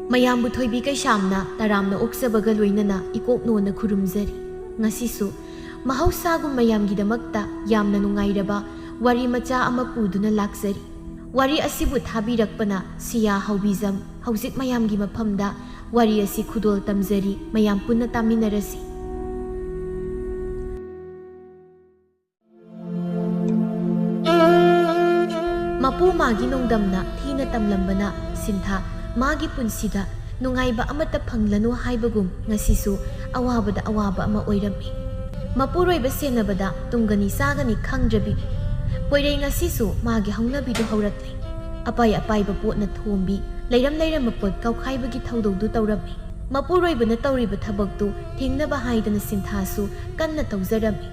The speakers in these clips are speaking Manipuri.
ꯃꯌꯥꯝꯕꯨ ꯊꯣꯏꯕꯤ ꯀꯩꯁꯥꯝꯅ ꯇꯔꯥꯝꯅ ꯑꯣꯛꯆꯕꯒ ꯂꯣꯏꯅꯅ ꯏꯀꯣꯛꯅꯣꯅ ꯈꯨꯔꯨꯝꯖꯔꯤ꯫ ꯉꯁꯤꯁꯨ ꯃꯍꯧꯁꯥꯒꯨꯝ ꯃꯌꯥꯝꯒꯤꯗꯃꯛꯇ ꯌꯥꯝꯅ ꯅꯨꯡꯉꯥꯏꯔꯕ ꯋꯥꯔꯤ ꯃꯆꯥ ꯑꯃ ꯄꯨꯗꯨꯅ ꯂꯥꯛꯆꯔꯤ꯫ ꯋꯥꯔꯤ ꯑꯁꯤꯕꯨ ꯊꯥꯕꯤꯔꯛꯄꯅ ꯁꯤꯌꯥ ꯍꯧꯕꯤꯖꯝ ꯍꯧꯖꯤꯛ ꯃꯌꯥꯝꯒꯤ ꯃꯐꯝꯗ ꯋꯥꯔꯤ ꯑꯁꯤ ꯈꯨꯗꯣꯜ ꯇꯝꯖꯔꯤ꯫ ꯃꯌꯥꯝ ꯄꯨꯟꯅ ꯇꯥꯃꯤꯟꯅꯔꯁꯤ꯫ ꯃꯄꯨ ꯃꯥꯒꯤ ꯅꯣꯡꯗꯝꯅ ꯊꯤꯅ ꯇꯝꯂꯝꯕꯅ ꯁꯤꯟꯊꯥ ꯃꯥꯒꯤ ꯄꯨꯟꯁꯤꯗ ꯅꯨꯡꯉꯥꯏꯕ ꯑꯃꯠꯇ ꯐꯪꯂꯅꯨ ꯍꯥꯏꯕꯒꯨꯝ ꯉꯁꯤꯁꯨ ꯑꯋꯥꯕꯗ ꯑꯋꯥꯕ ꯑꯃ ꯑꯣꯏꯔꯝꯃꯤ꯫ ꯃꯄꯨꯔꯣꯏꯕ ꯁꯦꯟꯅꯕꯗ ꯇꯨꯡꯒꯅꯤ ꯆꯥꯒꯅꯤ ꯈꯪꯗ꯭ꯔꯕꯤ ꯄꯣꯏꯔꯩ ꯉꯁꯤꯁꯨ ꯃꯥꯒꯤ ꯍꯧꯅꯕꯤꯗꯨ ꯍꯧꯔꯛꯂꯤ꯫ ꯑꯄꯥꯏ ꯑꯄꯥꯏꯕ ꯄꯣꯠꯅ ꯊꯣꯝꯕꯤ ꯂꯩꯔꯝꯕ ꯄꯣꯠ ꯀꯥꯎꯈꯥꯏꯕꯒꯤ ꯊꯧꯗꯧꯗꯨ ꯇꯧꯔꯝꯃꯤ꯫ ꯃꯄꯨꯔꯣꯏꯕꯅ ꯇꯧꯔꯤꯕ ꯊꯕꯛꯇꯨ ꯊꯤꯡꯅꯕ ꯍꯥꯏꯗꯅ ꯁꯤꯟꯊꯥꯁꯨ ꯀꯟꯅ ꯇꯧꯖꯔꯝꯃꯤ꯫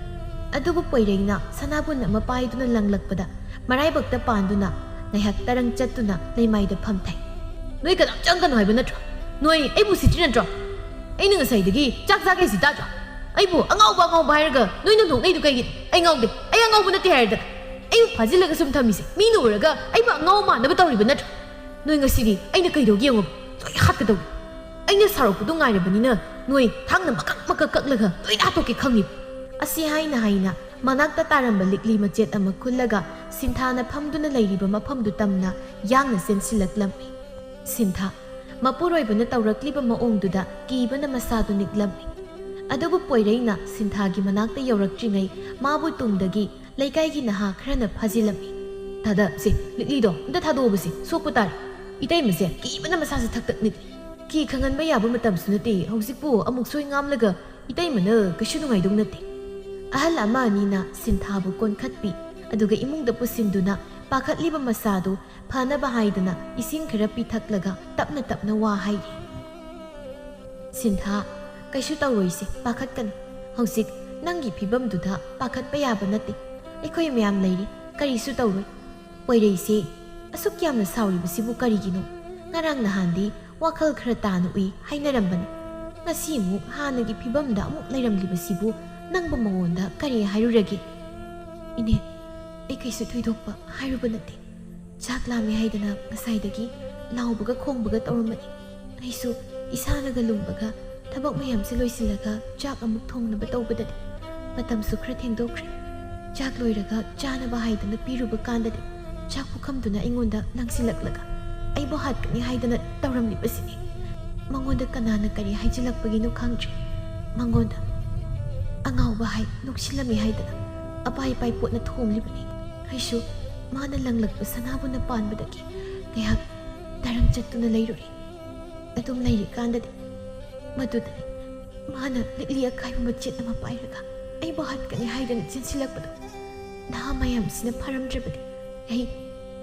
ꯑꯗꯨꯕꯨ ꯄꯣꯏꯔꯩꯅ ꯁꯅꯥꯕꯨꯟ ꯑꯃ ꯄꯥꯏꯗꯨꯅ ꯂꯪꯂꯛꯄꯗ ꯃꯔꯥꯏꯕꯛꯇ ꯄꯥꯟꯗꯨꯅ ꯉꯥꯏꯍꯥꯛ ꯇꯔꯪ ꯆꯠꯇꯨꯅ ꯂꯩꯃꯥꯏꯗ ꯐꯝꯊꯩ꯫ ꯅꯣꯏ ꯀꯅꯥꯝ ꯆꯪꯒꯅꯨ ꯍꯥꯏꯕ ꯅꯠꯇ꯭ꯔꯣ? ꯅꯣꯏ ꯑꯩꯕꯨ ꯁꯤꯠꯇ꯭ꯔꯤ ꯅꯠꯇ꯭ꯔꯣ? ꯑꯩꯅ ꯉꯁꯥꯏꯗꯒꯤ ꯆꯥꯛ ꯆꯥꯒꯦꯁꯤ ꯇꯥꯗ꯭ꯔꯣ? ꯑꯩꯕꯨ ꯑꯉꯥꯎꯕ ꯍꯥꯏꯔꯒ ꯅꯣꯏꯅ ꯅꯣꯛꯅꯩꯗꯨ ꯀꯩꯒꯤꯅꯣ? ꯑꯩ ꯉꯥꯎꯗꯦ, ꯑꯩ ꯑꯉꯥꯎꯕ ꯅꯠꯇꯦ ꯍꯥꯏꯔꯗꯅ ꯑꯩꯕꯨ ꯐꯥꯖꯤꯜꯂꯒ ꯁꯨꯝ ꯊꯝꯃꯤꯁꯦ ꯃꯤꯅ ꯎꯔꯒ ꯑꯩꯕꯨ ꯑꯉꯥꯎ ꯃꯥꯟꯅꯕ ꯇꯧꯔꯤꯕ ꯅꯠꯇ꯭ꯔꯣ? ꯅꯣꯏ ꯉꯁꯤꯗꯤ ꯑꯩꯅ ꯀꯩꯗꯧꯒꯦ ꯌꯦꯡꯉꯣ, ꯂꯣꯏ ꯍꯥꯠꯀꯗꯧꯒꯦ꯫ ꯑꯩꯅ ꯁꯥꯎꯔꯛꯄꯗꯣ ꯉꯥꯏꯔꯕꯅꯤꯅ ꯅꯣꯏ ꯊꯥꯡꯅ ꯃꯀꯛ ꯀꯛꯂꯒ ꯂꯣꯏꯅ ꯍꯥꯠꯇꯣꯛꯀꯦ ꯈꯪꯉꯤꯕ꯫ ꯑꯁꯤ ꯍꯥꯏꯅ ꯃꯅꯥꯛꯇ ꯇꯥꯔꯝꯕ ꯂꯤꯛꯂꯤ ꯃꯆꯦꯠ ꯑꯃ ꯈꯨꯜꯂꯒ ꯁꯤꯟꯊꯥꯅ ꯐꯝꯗꯨꯅ ꯂꯩꯔꯤꯕ ꯃꯐꯝꯗꯨ ꯇꯝꯅ ꯌꯥꯡꯅ ꯆꯦꯟꯁꯤꯜꯂꯛꯂꯝꯃꯤ꯫ ꯁꯤꯟꯊꯥ ꯃꯄꯨꯔꯣꯏꯕꯅ ꯇꯧꯔꯛꯂꯤꯕ ꯃꯑꯣꯡꯗꯨꯗ ꯀꯤꯕꯅ ꯃꯁꯥꯗꯨ ꯅꯤꯛꯂꯝꯃꯤ꯫ ꯑꯗꯨꯕꯨ ꯄꯣꯏꯔꯩꯅ ꯁꯤꯟꯊꯥꯒꯤ ꯃꯅꯥꯛꯇ ꯌꯧꯔꯛꯇ꯭ꯔꯤꯉꯩ ꯃꯥꯕꯨ ꯇꯨꯡꯗꯒꯤ ꯂꯩꯀꯥꯏꯒꯤ ꯅꯍꯥ ꯈꯔꯅ ꯐꯥꯖꯤꯜꯂꯝꯃꯤ꯫ ꯗꯥꯗꯥ ꯁꯤ ꯂꯤꯛꯂꯤꯗꯣ ꯑꯝꯇ ꯊꯥꯗꯣꯛꯑꯣꯕꯁꯤ ꯁꯣꯛꯄ ꯇꯥꯔꯦ꯫ ꯏꯇꯩꯃꯁꯦ ꯀꯤꯕꯅ ꯃꯁꯥꯁꯦ ꯊꯛ ꯅꯤꯛꯂꯤ꯫ ꯀꯤ ꯈꯪꯍꯟꯕ ꯌꯥꯕ ꯃꯇꯝꯁꯨ ꯅꯠꯇꯦ ꯍꯧꯖꯤꯛꯄꯨ ꯑꯃꯨꯛ ꯁꯣꯏ ꯉꯥꯝꯂꯒ ꯏꯇꯩꯃꯅ ꯀꯩꯁꯨ ꯅꯨꯡꯉꯥꯏꯗꯧ ꯅꯠꯇꯦ꯫ ꯑꯍꯜ ꯑꯃ ꯑꯅꯤꯅ ꯁꯤꯟꯊꯥꯕꯨ ꯀꯣꯟꯈꯠꯄꯤ ꯑꯗꯨꯒ ꯏꯃꯨꯡꯗ ꯄꯨꯁꯤꯟꯗꯨꯅ ꯄꯥꯈꯠꯂꯤꯕ ꯃꯁꯥꯗꯨ ꯐꯅꯕ ꯍꯥꯏꯗꯅ ꯏꯁꯤꯡ ꯈꯔ ꯄꯤꯊꯛꯂꯒ ꯇꯞꯅ ꯋꯥ ꯍꯥꯏꯔꯤ꯫ ꯁꯤꯟꯊꯥ ꯀꯩꯁꯨ ꯇꯧꯔꯣꯏꯁꯦ, ꯄꯥꯈꯠꯀꯅꯨ꯫ ꯍꯧꯖꯤꯛ ꯅꯪꯒꯤ ꯐꯤꯕꯝꯗꯨꯗ ꯄꯥꯈꯠꯄ ꯌꯥꯕ ꯅꯠꯇꯦ꯫ ꯑꯩꯈꯣꯏ ꯃꯌꯥꯝ ꯂꯩꯔꯤ, ꯀꯔꯤꯁꯨ ꯇꯧꯔꯣꯏ꯫ ꯄꯣꯏꯔꯩꯁꯦ ꯑꯁꯨꯛ ꯌꯥꯝꯅ ꯁꯥꯎꯔꯤꯕꯁꯤꯕꯨ ꯀꯔꯤꯒꯤꯅꯣ? ꯉꯔꯥꯡ ꯅꯍꯥꯟꯗꯤ ꯋꯥꯈꯜ ꯈꯔ ꯇꯥꯅ ꯎꯏ ꯍꯥꯏꯅꯔꯝꯕꯅꯤ꯫ ꯉꯁꯤ ꯑꯃꯨꯛ ꯍꯥꯟꯅꯒꯤ ꯐꯤꯕꯝꯗ ꯑꯃꯨꯛ ꯂꯩꯔꯝꯂꯤꯕꯁꯤꯕꯨ ꯅꯪꯕꯨ ꯃꯉꯣꯟꯗ ꯀꯔꯤ ꯍꯥꯏꯔꯨꯔꯒꯦ? ꯏꯅꯦ, ꯑꯩ ꯀꯩꯁꯨ ꯊꯣꯏꯗꯣꯛꯄ ꯍꯥꯏꯔꯨꯕ ꯅꯠꯇꯦ꯫ ꯆꯥꯛ ꯂꯥꯝꯃꯦ ꯍꯥꯏꯗꯅ ꯉꯁꯥꯏꯗꯒꯤ ꯂꯥꯎꯕꯒ ꯈꯣꯡꯕꯒ ꯇꯧꯔꯝꯕꯅꯤ꯫ ꯑꯩꯁꯨ ꯏꯁꯥꯅꯒ ꯂꯨꯝꯕꯒ ꯊꯕꯛ ꯃꯌꯥꯝꯁꯦ ꯂꯣꯏꯁꯤꯜꯂꯒ ꯆꯥꯛ ꯑꯃꯨꯛ ꯊꯣꯡꯅꯕ ꯇꯧꯕꯗꯗꯤ ꯃꯇꯝꯁꯨ ꯈꯔ ꯊꯦꯡꯗꯣꯛꯈ꯭ꯔꯦ꯫ ꯆꯥꯛ ꯂꯣꯏꯔꯒ ꯆꯥꯅꯕ ꯍꯥꯏꯗꯅ ꯄꯤꯔꯨꯕ ꯀꯥꯟꯗꯗꯤ ꯆꯥꯛ ꯄꯨꯈꯝꯗꯨꯅ ꯑꯩꯉꯣꯟꯗ ꯂꯪꯁꯤꯜꯂꯛꯂꯒ ꯑꯩꯕꯨ ꯍꯥꯠꯀꯅꯤ ꯍꯥꯏꯗꯅ ꯇꯧꯔꯝꯂꯤꯕꯁꯤꯅꯤ꯫ ꯃꯉꯣꯟꯗ ꯀꯅꯥꯅ ꯀꯔꯤ ꯍꯥꯏꯖꯤꯜꯂꯛꯄꯒꯤꯅꯣ ꯈꯪꯗ꯭ꯔꯦ꯫ ꯃꯉꯣꯟꯗ ꯑꯉꯥꯎꯕ ꯅꯣꯛꯁꯤꯜꯂꯝꯃꯤ ꯍꯥꯏꯗꯅ ꯑꯄꯥꯏ ꯄꯣꯠꯅ ꯊꯣꯝꯂꯤꯕꯅꯤ꯫ ꯑꯩꯁꯨ ꯃꯥꯅ ꯂꯪꯂꯛꯄ ꯁꯅꯥꯕꯨꯟꯅ ꯄꯥꯟꯕꯗꯒꯤ ꯉꯥꯏꯍꯥꯛ ꯇꯔꯪ ꯆꯠꯇꯨꯅ ꯂꯩꯔꯨꯔꯤ꯫ ꯑꯗꯨꯝ ꯂꯩꯔꯤꯀꯥꯟꯗꯗꯤ ꯃꯗꯨꯗꯅꯤ ꯃꯥꯅ ꯂꯤꯛꯂꯤ ꯑꯀꯥꯏꯕ ꯃꯆꯦꯠ ꯑꯃ ꯄꯥꯏꯔꯒ ꯑꯩꯕꯨ ꯍꯥꯠꯀꯅꯤ ꯍꯥꯏꯗꯅ ꯆꯦꯟꯁꯤꯜꯂꯛꯄꯗꯣ꯫ ꯅꯍꯥ ꯃꯌꯥꯝꯁꯤꯅ ꯐꯔꯝꯗ꯭ꯔꯕꯗꯤ ꯑꯩ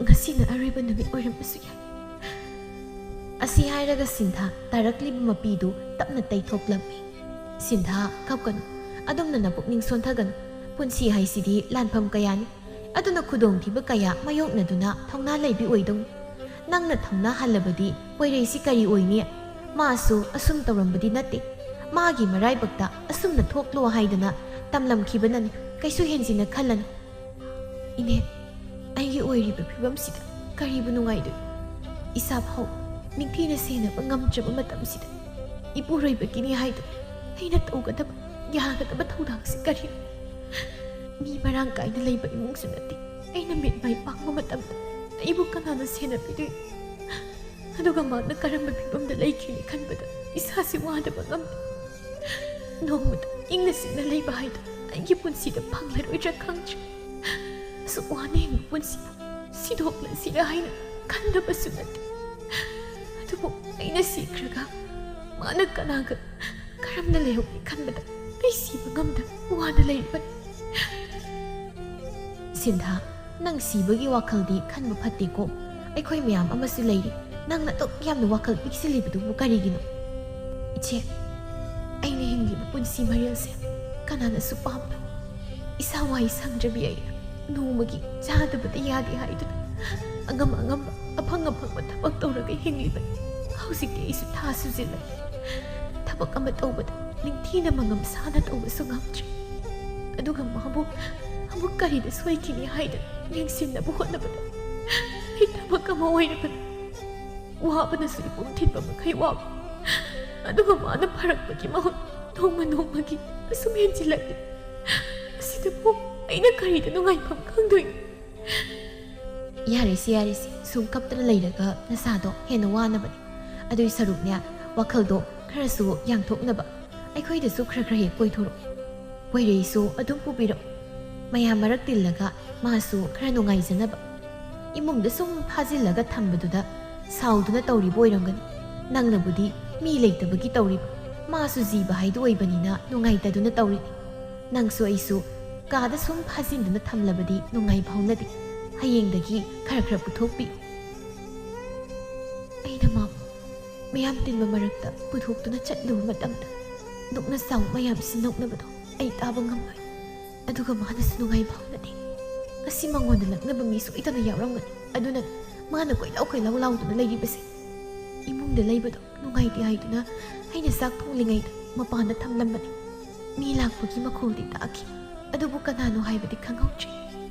ꯉꯁꯤꯅ ꯑꯔꯣꯏꯕ ꯅꯨꯃꯤꯠ ꯑꯣꯏꯔꯝꯕꯁꯨ ꯌꯥꯏ꯫ ꯑꯁꯤ ꯍꯥꯏꯔꯒ ꯁꯤꯟꯊꯥ ꯇꯥꯔꯛꯂꯤꯕ ꯃꯄꯤꯗꯨ ꯇꯞꯅ ꯇꯩꯊꯣꯛꯂꯝꯃꯤ꯫ ꯁꯤꯟꯊꯥ ꯀꯞꯀꯅꯨ, ꯑꯗꯨꯝꯅ ꯅꯄꯨꯛꯅꯤꯡ ꯁꯣꯟꯊꯒꯅꯨ꯫ ꯄꯨꯟꯁꯤ ꯍꯥꯏꯁꯤꯗꯤ ꯂꯥꯟꯐꯝ ꯀꯌꯥꯅꯤ, ꯑꯗꯨꯅ ꯈꯨꯗꯣꯡꯊꯤꯕ ꯀꯌꯥ ꯃꯥꯌꯣꯛꯅꯗꯨꯅ ꯊꯧꯅꯥ ꯂꯩꯕꯤ ꯑꯣꯏꯗꯧꯅꯤ꯫ ꯅꯪꯅ ꯊꯧꯅꯥ ꯍꯜꯂꯕꯗꯤ ꯄꯣꯏꯔꯩꯁꯤ ꯀꯔꯤ ꯑꯣꯏꯅꯤ? ꯃꯥꯁꯨ ꯑꯁꯨꯝ ꯇꯧꯔꯝꯕꯗꯤ ꯅꯠꯇꯦ꯫ ꯃꯥꯒꯤ ꯃꯔꯥꯏꯕꯛꯇ ꯑꯁꯨꯝꯅ ꯊꯣꯛꯂꯣ ꯍꯥꯏꯗꯅ ꯇꯝꯂꯝꯈꯤꯕꯅꯅꯤ, ꯀꯩꯁꯨ ꯍꯦꯟꯖꯤꯟꯅ ꯈꯜꯂꯅꯨ꯫ ꯏꯅꯦ, ꯑꯩꯒꯤ ꯑꯣꯏꯔꯤꯕ ꯐꯤꯕꯝꯁꯤꯗ ꯀꯔꯤꯕꯨ ꯅꯨꯡꯉꯥꯏꯗꯣꯏ? ꯏꯁꯥ ꯐꯥꯎ ꯅꯤꯡꯊꯤꯅ ꯁꯦꯟꯅꯕ ꯉꯝꯗ꯭ꯔꯕ ꯃꯇꯝꯁꯤꯗ ꯏꯄꯨꯔꯣꯏꯕꯒꯤꯅꯤ ꯍꯥꯏꯗꯨꯅ ꯑꯩꯅ ꯇꯧꯒꯗꯕ ꯌꯥꯒꯗꯕ ꯊꯧꯗꯥꯡꯁꯤ ꯀꯔꯤꯅꯣ? ꯃꯤ ꯃꯔꯥꯡ ꯀꯥꯏꯅ ꯂꯩꯕ ꯏꯃꯨꯡꯁꯨ ꯅꯠꯇꯦ꯫ ꯑꯩꯅ ꯃꯤꯠ ꯃꯥꯏ ꯄꯥꯡꯕ ꯃꯇꯝꯗ ꯑꯩꯕꯨ ꯀꯅꯥꯅ ꯁꯦꯟꯅꯕꯤꯗꯣꯏ? ꯑꯗꯨꯒ ꯃꯥꯅ ꯀꯔꯝꯕ ꯐꯤꯕꯝꯗ ꯂꯩꯈꯤꯅꯤ ꯈꯟꯕꯗ ꯏꯁꯥꯁꯤ ꯋꯥꯗꯕ ꯉꯝꯗꯦ꯫ ꯅꯣꯡꯃꯗ ꯏꯪꯅ ꯆꯤꯛꯅ ꯂꯩꯕ ꯍꯥꯏꯗꯣ ꯑꯩꯒꯤ ꯄꯨꯟꯁꯤꯗ ꯐꯪꯂꯔꯣꯏꯗ꯭ꯔꯥ ꯈꯪꯗ꯭ꯔꯦ꯫ ꯑꯁꯨꯛ ꯋꯥꯅ ꯍꯤꯡꯕ ꯄꯨꯟꯁꯤꯕꯨ ꯁꯤꯗꯣꯛꯂꯁꯤꯔꯥ ꯍꯥꯏꯅ ꯈꯟꯗꯕꯁꯨ ꯅꯠꯇꯦ꯫ ꯑꯗꯨꯕꯨ ꯑꯩꯅ ꯁꯤꯈ꯭ꯔꯒ ꯃꯥꯅ ꯀꯅꯥꯒ ꯀꯔꯝꯅ ꯂꯩꯍꯧꯏ ꯈꯟꯕꯗ ꯑꯩ ꯁꯤꯕ ꯉꯝꯗꯕ ꯋꯥꯅ ꯂꯩꯔꯤꯕꯅꯤ꯫ ꯁꯤꯟꯊꯥ, ꯅꯪ ꯁꯤꯕꯒꯤ ꯋꯥꯈꯜꯗꯤ ꯈꯟꯕ ꯐꯠꯇꯦꯀꯣ꯫ ꯑꯩꯈꯣꯏ ꯃꯌꯥꯝ ꯑꯃꯁꯨ ꯂꯩꯔꯤ꯫ ꯅꯪꯅ ꯑꯗꯨꯛ ꯌꯥꯝꯅ ꯋꯥꯈꯜ ꯄꯤꯛꯁꯤꯜꯂꯤꯕꯗꯨꯕꯨ ꯀꯔꯤꯒꯤꯅꯣ? ꯏꯆꯦ, ꯑꯩꯅ ꯍꯤꯡꯂꯤꯕ ꯄꯨꯟꯁꯤ ꯃꯔꯦꯜꯁꯦ ꯀꯅꯥꯅꯁꯨ ꯄꯥꯝꯗꯦ꯫ ꯏꯁꯥ ꯋꯥꯏ ꯁꯪꯗ꯭ꯔꯕꯤ ꯑꯩꯅ ꯅꯣꯡꯃꯒꯤ ꯆꯥꯗꯕꯗ ꯌꯥꯗꯦ ꯍꯥꯏꯗꯨꯅ ꯑꯉꯝꯕ ꯑꯐꯪ ꯑꯐꯪꯕ ꯊꯕꯛ ꯇꯧꯔꯒ ꯍꯤꯡꯂꯤꯕꯅꯤ꯫ ꯍꯧꯖꯤꯛꯇꯤ ꯑꯩꯁꯨ ꯊꯥ ꯁꯨꯖꯤꯜꯂꯛꯏ꯫ ꯊꯕꯛ ꯑꯃ ꯇꯧꯕꯗ ꯅꯤꯡꯊꯤꯅ ꯃꯉꯝ ꯁꯥꯅ ꯇꯧꯕꯁꯨ ꯉꯝꯗ꯭ꯔꯦ꯫ ꯑꯗꯨꯒ ꯃꯥꯕꯨ ꯑꯃꯨꯛ ꯀꯔꯤꯗ ꯁꯣꯏꯈꯤꯅꯤ ꯍꯥꯏꯗꯅ ꯌꯦꯡꯁꯤꯟꯅꯕ ꯍꯣꯠꯅꯕꯗ ꯑꯩ ꯊꯕꯛ ꯑꯃ ꯑꯣꯏꯔꯕꯅꯤ ꯋꯥꯕꯅꯁꯨ ꯏꯄꯨꯝ ꯊꯤꯟꯕ ꯃꯈꯩ ꯋꯥꯕ ꯑꯗꯨꯒ ꯃꯥꯅ ꯐꯔꯛꯄꯒꯤ ꯃꯍꯨꯠ ꯅꯣꯡꯃ ꯅꯣꯡꯃꯒꯤ ꯑꯁꯨꯝ ꯍꯦꯟꯖꯤꯜꯂꯛꯂꯤ ꯑꯁꯤꯗꯕꯨ ꯑꯩꯅ ꯀꯔꯤꯗ ꯅꯨꯡꯉꯥꯏꯐꯝ ꯈꯪꯗꯣꯏꯅꯣ ꯌꯥꯔꯦꯁꯦ ꯁꯨꯝ ꯀꯞꯇꯅ ꯂꯩꯔꯒ ꯅꯁꯥꯗꯣ ꯍꯦꯟꯅ ꯋꯥꯅꯕꯅꯤ ꯑꯗꯨꯏ ꯁꯔꯨꯛꯅꯦ ꯋꯥꯈꯜꯗꯣ ꯈꯔꯁꯨ ꯌꯥꯡꯊꯣꯛꯅꯕ ꯑꯩꯈꯣꯏꯗꯁꯨ ꯈꯔ ꯍꯦꯛ ꯀꯣꯏꯊꯣꯔꯛꯎ ꯄꯣꯏꯔꯩꯁꯨ ꯑꯗꯨꯝ ꯄꯨꯕꯤꯔꯛꯎ ꯃꯌꯥꯝ ꯃꯔꯛ ꯇꯤꯜꯂꯒ ꯃꯥꯁꯨ ꯈꯔ ꯅꯨꯡꯉꯥꯏꯖꯅꯕ ꯏꯃꯨꯡꯗ ꯁꯨꯝ ꯐꯥꯖꯤꯜꯂꯒ ꯊꯝꯕꯗꯨꯗ ꯁꯥꯎꯗꯨꯅ ꯇꯧꯔꯤꯕ ꯑꯣꯏꯔꯝꯒꯅꯤ ꯅꯪꯅꯕꯨꯗꯤ ꯃꯤ ꯂꯩꯇꯕꯒꯤ ꯇꯧꯔꯤꯕ ꯃꯥꯁꯨ ꯖꯤꯕ ꯍꯥꯏꯗꯨ ꯑꯣꯏꯕꯅꯤꯅ ꯅꯨꯡꯉꯥꯏꯇꯗꯨꯅ ꯇꯧꯔꯤꯅꯤ ꯅꯪꯁꯨ ꯑꯩꯁꯨ ꯀꯥꯗ ꯁꯨꯝ ꯐꯥꯖꯤꯟꯗꯨꯅ ꯊꯝꯂꯕꯗꯤ ꯅꯨꯡꯉꯥꯏꯕ ꯍꯧꯅꯗꯦ ꯍꯌꯦꯡꯗꯒꯤ ꯈꯔ ꯄꯨꯊꯣꯛꯄꯤꯌꯨ ꯑꯩꯅ ꯃꯌꯥꯝ ꯇꯤꯟꯕ ꯃꯔꯛꯇ ꯄꯨꯊꯣꯛꯇꯨꯅ ꯆꯠꯂꯨꯕ ꯃꯇꯝꯗ ꯅꯣꯛꯅ ꯆꯥꯎ ꯃꯌꯥꯝꯁꯤ ꯅꯣꯛꯅꯕꯗꯣ ꯑꯩ ꯇꯥꯕ ꯉꯝꯂꯣꯏ ꯑꯗꯨꯒ ꯃꯥꯅꯁꯨ ꯅꯨꯡꯉꯥꯏꯕ ꯍꯧꯅꯗꯦ ꯉꯁꯤ ꯃꯉꯣꯟꯗ ꯂꯛꯅꯕ ꯃꯤ ꯁꯣꯏꯗꯅ ꯌꯥꯎꯔꯝꯒꯅꯤ ꯑꯗꯨꯅ ꯃꯥꯅ ꯀꯣꯏꯂꯥꯎ ꯂꯥꯎꯗꯨꯅ ꯂꯩꯔꯤꯕꯁꯦ 이몽데 ꯂꯩꯕꯗꯣ ꯅꯨꯡꯉꯥꯏꯇꯦ ꯍꯥꯏꯗꯨꯅ ꯑꯩꯅ ꯆꯥꯛ ꯊꯣꯡꯂꯤꯉꯩꯗ ꯃꯄꯥꯟꯗ ꯊꯝꯂꯝꯕꯅꯤ ꯃꯤ ꯂꯥꯛꯄꯒꯤ ꯃꯈꯣꯜꯗꯤ ꯇꯥꯈꯤ ꯑꯗꯨꯕꯨ ꯀꯅꯥꯅꯣ ꯍꯥꯏꯕꯗꯤ ꯈꯪꯍꯧꯗ꯭ꯔꯦ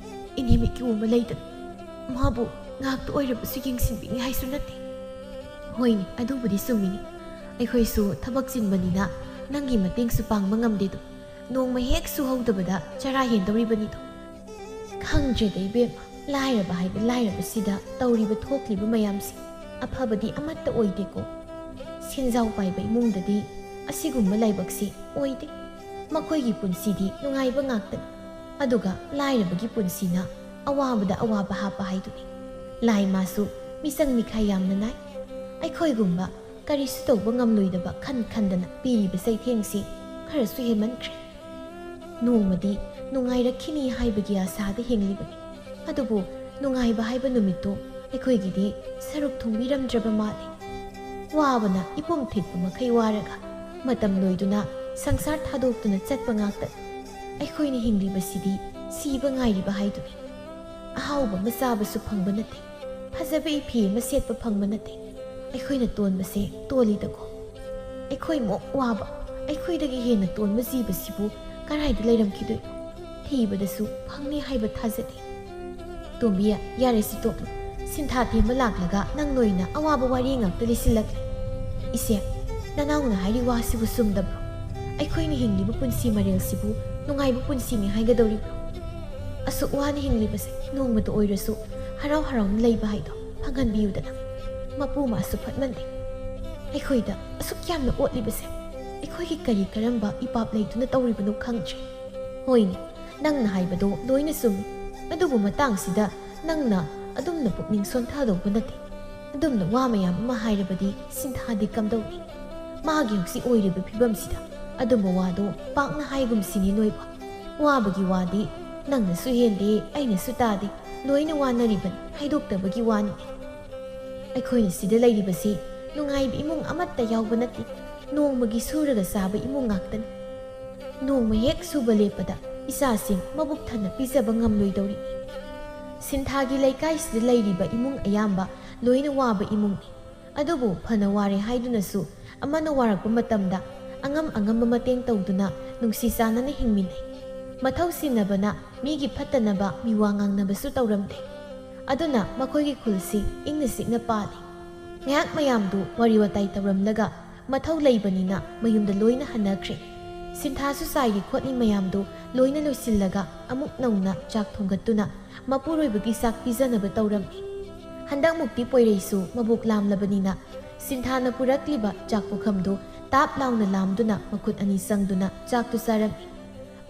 ꯏꯅꯦꯃꯤꯠꯀꯤ ꯎꯕ ꯂꯩꯗꯅ ꯃꯥꯕꯨ ꯉꯥꯛꯇ ꯑꯣꯏꯔꯕꯁꯨ ꯌꯦꯡꯁꯤꯟꯕꯤꯅꯤ ꯍꯥꯏꯁꯨ ꯅꯠꯇꯦ ꯍꯣꯏꯅꯦ ꯑꯗꯨꯕꯨꯗꯤ ꯆꯨꯝꯃꯤꯅꯤ ꯑꯩꯈꯣꯏꯁꯨ ꯊꯕꯛ ꯆꯤꯟꯕꯅꯤꯅ ꯅꯪꯒꯤ ꯃꯇꯦꯡꯁꯨ ꯄꯥꯡꯕ ꯉꯝꯗꯦꯗꯣ ꯅꯣꯡꯃ ꯍꯦꯛ ꯁꯨꯍꯧꯗꯕꯗ ꯆꯔꯥ ꯍꯦꯟꯗꯧꯔꯤꯕꯅꯤꯗꯣ ꯈꯪꯗ꯭ꯔꯦꯗ ꯏꯕꯦꯝꯃ ꯂꯥꯏꯔꯕ ꯍꯥꯏꯕ ꯂꯥꯏꯔꯕꯁꯤꯗ ꯇꯧꯔꯤꯕ ꯊꯣꯛꯂꯤꯕ ꯃꯌꯥꯝꯁꯤ ꯑꯐꯕꯗꯤ ꯑꯃꯠꯇ ꯑꯣꯏꯗꯦꯀꯣ ꯁꯦꯟꯖꯥꯎ ꯄꯥꯏꯕ ꯏꯃꯨꯡꯗꯗꯤ ꯑꯁꯤꯒꯨꯝꯕ ꯂꯥꯏꯕꯛꯁꯤ ꯑꯣꯏꯗꯦ ꯃꯈꯣꯏꯒꯤ ꯄꯨꯟꯁꯤꯗꯤ ꯅꯨꯡꯉꯥꯏꯕ ꯉꯥꯛꯇꯅꯤ ꯑꯗꯨꯒ ꯂꯥꯏꯔꯕꯒꯤ ꯄꯨꯟꯁꯤꯅ ꯑꯋꯥꯕꯗ ꯑꯋꯥꯕ ꯍꯥꯞꯄ ꯍꯥꯏꯗꯨꯅꯤ ꯂꯥꯏ ꯃꯥꯁꯨ ꯃꯤꯆꯪ ꯃꯤꯈꯥꯏ ꯌꯥꯝꯅ ꯅꯥꯏ ꯑꯩꯈꯣꯏꯒꯨꯝꯕ ꯀꯔꯤꯁꯨ ꯇꯧꯕ ꯉꯝꯂꯣꯏꯗꯕ ꯈꯟꯗꯅ ꯄꯤꯔꯤꯕ ꯆꯩꯊꯦꯡꯁꯤ ꯈꯔꯁꯨ ꯍꯦꯟꯃꯟꯈ꯭ꯔꯦ ꯅꯣꯡꯃꯗꯤ ꯅꯨꯡꯉꯥꯏꯔꯛꯈꯤꯅꯤ ꯍꯥꯏꯕꯒꯤ ꯑꯁꯥꯗ ꯍꯤꯡꯂꯤꯕꯅꯤ ꯑꯗꯨꯕꯨ ꯅꯨꯡꯉꯥꯏꯕ ꯍꯥꯏꯕ ꯅꯨꯃꯤꯠꯇꯣ ꯑꯩꯈꯣꯏꯒꯤꯗꯤ ꯁꯔꯨꯛ ꯊꯨꯡꯕꯤꯔꯝꯗ꯭ꯔꯕ ꯃꯥꯜꯂꯤ ꯋꯥꯕꯅ ꯏꯄꯨꯝ ꯊꯤꯠꯄ ꯃꯈꯩ ꯋꯥꯔꯒ ꯃꯇꯝ ꯂꯣꯏꯗꯨꯅ ꯁꯪꯁꯥꯔ ꯊꯥꯗꯣꯛꯇꯨꯅ ꯆꯠꯄ ꯉꯥꯛꯇ ꯑꯩꯈꯣꯏꯅ ꯍꯤꯡꯂꯤꯕꯁꯤꯗꯤ ꯁꯤꯕ ꯉꯥꯏꯔꯤꯕ ꯍꯥꯏꯗꯨꯅꯤ ꯑꯍꯥꯎꯕ ꯑꯃ ꯆꯥꯕꯁꯨ ꯐꯪꯕ ꯅꯠꯇꯦ ꯐꯖꯕ ꯏꯐꯤ ꯑꯃ ꯁꯦꯠꯄ ꯐꯪꯕ ꯅꯠꯇꯦ ꯑꯩꯈꯣꯏꯅ ꯇꯣꯟꯕꯁꯦ ꯇꯣꯜꯂꯤꯗꯀꯣ ꯑꯩꯈꯣꯏꯃꯨꯛ ꯋꯥꯕ ꯑꯩꯈꯣꯏꯗꯒꯤ ꯍꯦꯟꯅ ꯇꯣꯟꯕ ꯖꯤꯕꯁꯤꯕꯨ ꯀꯔꯥꯏꯗ ꯂꯩꯔꯝꯈꯤꯗꯣꯏꯅꯣ ꯊꯤꯕꯗꯁꯨ ꯐꯪꯅꯤ ꯍꯥꯏꯕ ꯊꯥꯖꯗꯦ ꯇꯣꯝꯕꯤ ꯌꯥꯔꯦꯁꯤ ꯇꯣꯛꯂꯨ ꯁꯤꯟꯊꯥ ꯇꯦꯝꯕ ꯂꯥꯛꯂꯒ ꯅꯪ ꯅꯣꯏꯅ ꯑꯋꯥꯕ ꯋꯥꯔꯤ ꯉꯥꯛꯇ ꯂꯤꯁꯤꯜꯂꯛꯂꯦ ꯏꯆꯦ ꯅꯅꯥꯎꯅ ꯍꯥꯏꯔꯤ ꯋꯥꯁꯤꯕꯨ ꯆꯨꯝꯗꯕ꯭ꯔꯣ ꯑꯩꯈꯣꯏꯅ ꯍꯤꯡꯂꯤꯕ ꯄꯨꯟꯁꯤ ꯃꯔꯦꯜꯁꯤꯕꯨ ꯅꯨꯡꯉꯥꯏꯕ ꯄꯨꯟꯁꯤꯅꯤ ꯍꯥꯏꯒꯗꯧꯔꯤꯕ꯭ꯔꯣ ꯑꯁꯨꯛ ꯋꯥꯅ ꯍꯤꯡꯂꯤꯕꯁꯦ ꯅꯣꯡꯃꯇ ꯑꯣꯏꯔꯁꯨ ꯍꯔꯥꯎꯅ ꯂꯩꯕ ꯍꯥꯏꯗꯣ ꯐꯪꯍꯟꯕꯤꯌꯨꯗꯅ ꯃꯄꯨ ꯃꯥꯁꯨ ꯐꯠꯃꯟꯗꯦ ꯑꯩꯈꯣꯏꯗ ꯑꯁꯨꯛ ꯌꯥꯝꯅ ꯑꯣꯠꯂꯤꯕꯁꯦ ꯑꯩꯈꯣꯏꯒꯤ ꯀꯔꯤ ꯀꯔꯝꯕ ꯏꯄꯥꯞ ꯂꯩꯗꯨꯅ ꯇꯧꯔꯤꯕꯅꯣ ꯈꯪꯗ꯭ꯔꯦ ꯍꯣꯏꯅꯦ ꯅꯪꯅ ꯍꯥꯏꯕꯗꯣ ꯂꯣꯏꯅ ꯆꯨꯝꯃꯤ ꯑꯗꯨꯕꯨ ꯃꯇꯥꯡꯁꯤꯗ ꯅꯪꯅ ꯑꯗꯨꯝꯅ ꯄꯨꯛꯅꯤꯡ ꯁꯣꯟꯊꯗꯧꯕ ꯅꯠꯇꯦ ꯑꯗꯨꯝꯅ ꯋꯥ ꯃꯌꯥꯝ ꯑꯃ ꯍꯥꯏꯔꯕꯗꯤ ꯁꯤꯟꯊꯥꯗꯤ ꯀꯝꯗꯧꯅꯤ ꯃꯥꯒꯤ ꯍꯧꯖꯤꯛ ꯑꯣꯏꯔꯤꯕ ꯐꯤꯕꯝꯁꯤꯗ ꯑꯗꯨꯝꯕ ꯋꯥꯗꯣ ꯄꯥꯛꯅ ꯍꯥꯏꯒꯨꯝꯁꯤꯅꯤ ꯅꯣꯏꯕ ꯋꯥꯕꯒꯤ ꯋꯥꯗꯤ ꯅꯪꯅꯁꯨ ꯍꯦꯟꯗꯦ ꯑꯩꯅꯁꯨ ꯇꯥꯗꯦ ꯂꯣꯏꯅ ꯋꯥꯅꯔꯤꯕꯅꯤ ꯍꯥꯏꯗꯣꯛꯇꯕꯒꯤ ꯋꯥꯅꯤ ꯑꯩꯈꯣꯏꯅ ꯁꯤꯗ ꯂꯩꯔꯤꯕꯁꯤ ꯅꯨꯡꯉꯥꯏꯕ ꯏꯃꯨꯡ ꯑꯃꯠꯇ ꯌꯥꯎꯕ ꯅꯠꯇꯦ ꯅꯣꯡꯃꯒꯤ ꯁꯨꯔꯒ ꯆꯥꯕ ꯏꯃꯨꯡ ꯉꯥꯛꯇꯅꯤ ꯅꯣꯡꯃ ꯍꯦꯛ ꯁꯨꯕ ꯂꯦꯞꯄꯗ ꯏꯆꯥꯁꯤꯡ ꯃꯕꯨꯛ ꯊꯟꯅ ꯄꯤꯖꯕ ꯉꯝꯂꯣꯏꯗꯧꯔꯤ ꯁꯤꯟꯊꯥꯒꯤ ꯂꯩꯀꯥꯏꯁꯤꯗ ꯂꯩꯔꯤꯕ ꯏꯃꯨꯡ ꯑꯌꯥꯝꯕ ꯂꯣꯏꯅ ꯋꯥꯕ ꯏꯃꯨꯡꯅꯤ ꯑꯗꯨꯕꯨ ꯐꯅ ꯋꯥꯔꯦ ꯍꯥꯏꯗꯨꯅꯁꯨ ꯑꯃꯅ ꯋꯥꯔꯛꯄ ꯃꯇꯝꯗ ꯑꯉꯝꯕ ꯃꯇꯦꯡ ꯇꯧꯗꯨꯅ ꯅꯨꯡꯁꯤ ꯆꯥꯟꯅꯅ ꯍꯤꯡꯃꯤꯟꯅꯩ ꯃꯊꯧ ꯁꯤꯟꯅꯕꯅ ꯃꯤꯒꯤ ꯐꯠꯇꯅꯕ ꯃꯤꯋꯥ ꯉꯥꯡꯅꯕꯁꯨ ꯇꯧꯔꯝꯗꯦ ꯑꯗꯨꯅ ꯃꯈꯣꯏꯒꯤ ꯈꯨꯜꯁꯤ ꯏꯪꯅ ꯆꯤꯛꯅ ꯄꯥꯜꯂꯤ ꯉꯥꯏꯍꯥꯛ ꯃꯌꯥꯝꯗꯨ ꯋꯥꯔꯤ ꯋꯥꯇꯥꯏ ꯇꯧꯔꯝꯂꯒ ꯃꯊꯧ ꯂꯩꯕꯅꯤꯅ ꯃꯌꯨꯝꯗ ꯂꯣꯏꯅ ꯍꯟꯅꯈ꯭ꯔꯦ ꯁꯤꯟꯊꯥꯁꯨ ꯆꯥꯏꯔꯤ ꯈꯣꯠꯂꯤ ꯃꯌꯥꯝꯗꯨ ꯂꯣꯏꯅ ꯂꯣꯏꯁꯤꯜꯂꯒ ꯑꯃꯨꯛ ꯅꯧꯅ ꯆꯥꯛ ꯊꯣꯡꯒꯠꯇꯨꯅ ꯃꯄꯨꯔꯣꯏꯕꯒꯤ ꯆꯥꯛ ꯄꯤꯖꯅꯕ ꯇꯧꯔꯝꯃꯤ ꯍꯟꯗꯛꯃꯨꯛꯇꯤ ꯄꯣꯏꯔꯩꯁꯨ ꯃꯕꯨꯛ ꯂꯥꯝꯂꯕꯅꯤꯅ ꯁꯤꯟꯊꯥꯅ ꯄꯨꯔꯛꯂꯤꯕ ꯆꯥꯛ ꯄꯨꯈꯝꯗꯨ ꯇꯥꯞ ꯂꯥꯎꯅ ꯂꯥꯝꯗꯨꯅ ꯃꯈꯨꯠ ꯑꯅꯤ ꯆꯪꯗꯨꯅ ꯆꯥꯛꯇꯨ ꯆꯥꯔꯝꯃꯤ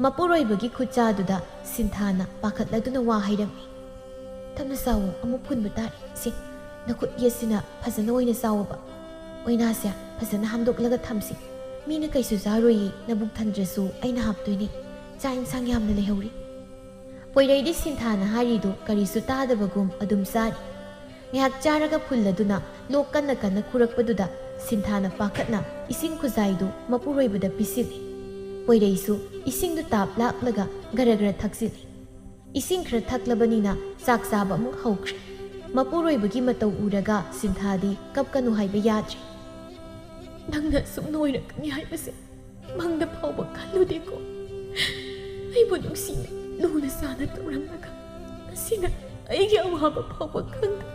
ꯃꯄꯨꯔꯣꯏꯕꯒꯤ ꯈꯨꯠꯆꯥꯗꯨꯗ ꯁꯤꯟꯊꯥꯅ ꯄꯥꯈꯠꯂꯗꯨꯅ ꯋꯥ ꯍꯥꯏꯔꯝꯃꯤ ꯇꯞꯅ ꯆꯥꯎꯋꯣ ꯑꯃꯨꯛ ꯐꯨꯟꯕ ꯇꯥꯔꯦ ꯁꯤ ꯅꯈꯨꯠ ꯌꯦꯠꯁꯤꯅ ꯐꯖꯅ ꯑꯣꯏꯅ ꯆꯥꯎꯋꯣꯕ ꯑꯣꯏꯅꯥꯁꯦ ꯐꯖꯅ ꯍꯥꯝꯗꯣꯛꯂꯒ ꯊꯝꯁꯤ ꯃꯤꯅ ꯀꯩꯁꯨ ꯆꯥꯔꯣꯏꯌꯦ ꯅꯕꯨꯛ ꯊꯟꯗ꯭ꯔꯁꯨ ꯑꯩꯅ ꯍꯥꯞꯇꯣꯏꯅꯤ ꯆꯥꯛ ꯏꯟꯁꯥꯡ ꯌꯥꯝꯅ ꯂꯩꯍꯧꯔꯤ ꯄꯣꯏꯔꯩꯗꯤ ꯁꯤꯟꯊꯥꯅ ꯍꯥꯏꯔꯤꯗꯨ ꯀꯔꯤꯁꯨ ꯇꯥꯗꯕꯒꯨꯝ ꯑꯗꯨꯝ ꯆꯥꯔꯤ ꯉꯥꯏꯍꯥꯛ ꯆꯥꯔꯒ ꯐꯨꯜꯂꯗꯨꯅ ꯂꯣꯛ ꯀꯟꯅ ꯈꯨꯔꯛꯄꯗꯨꯗ ꯁꯤꯟꯊꯥꯅ ꯄꯥꯈꯠꯅ ꯏꯁꯤꯡ ꯈꯨꯖꯥꯏꯗꯨ ꯃꯄꯨꯔꯣꯏꯕꯗ ꯄꯤꯁꯤꯜꯂꯤ ꯄꯣꯏꯔꯩꯁꯨ ꯏꯁꯤꯡꯗꯨ ꯇꯥꯞ ꯂꯥꯛꯂꯒ ꯒꯔ ꯊꯛꯆꯤꯜꯂꯤ ꯏꯁꯤꯡ ꯈꯔ ꯊꯛꯂꯕꯅꯤꯅ ꯆꯥꯛ ꯆꯥꯕ ꯑꯃꯨꯛ ꯍꯧꯈ꯭ꯔꯦ ꯃꯄꯨꯔꯣꯏꯕꯒꯤ ꯃꯇꯧ ꯎꯔꯒ ꯁꯤꯟꯊꯥꯗꯤ ꯀꯞꯀꯅꯨ ꯍꯥꯏꯕ ꯌꯥꯗ꯭ꯔꯦ ꯅꯪꯅ ꯑꯁꯨꯛ ꯅꯣꯏꯔꯛꯀꯅꯤ ꯍꯥꯏꯕꯁꯦ ꯃꯪꯗ ꯐꯥꯎꯕ ꯈꯜꯂꯨꯗꯦꯀꯣ ꯑꯩꯕꯨ ꯅꯨꯡꯁꯤꯅ ꯂꯨꯅ ꯆꯥꯅ ꯇꯧꯔꯝꯂꯒ ꯉꯁꯤꯅ ꯑꯩꯒꯤ ꯑꯋꯥꯕ ꯐꯥꯎꯕ ꯈꯪꯗꯦ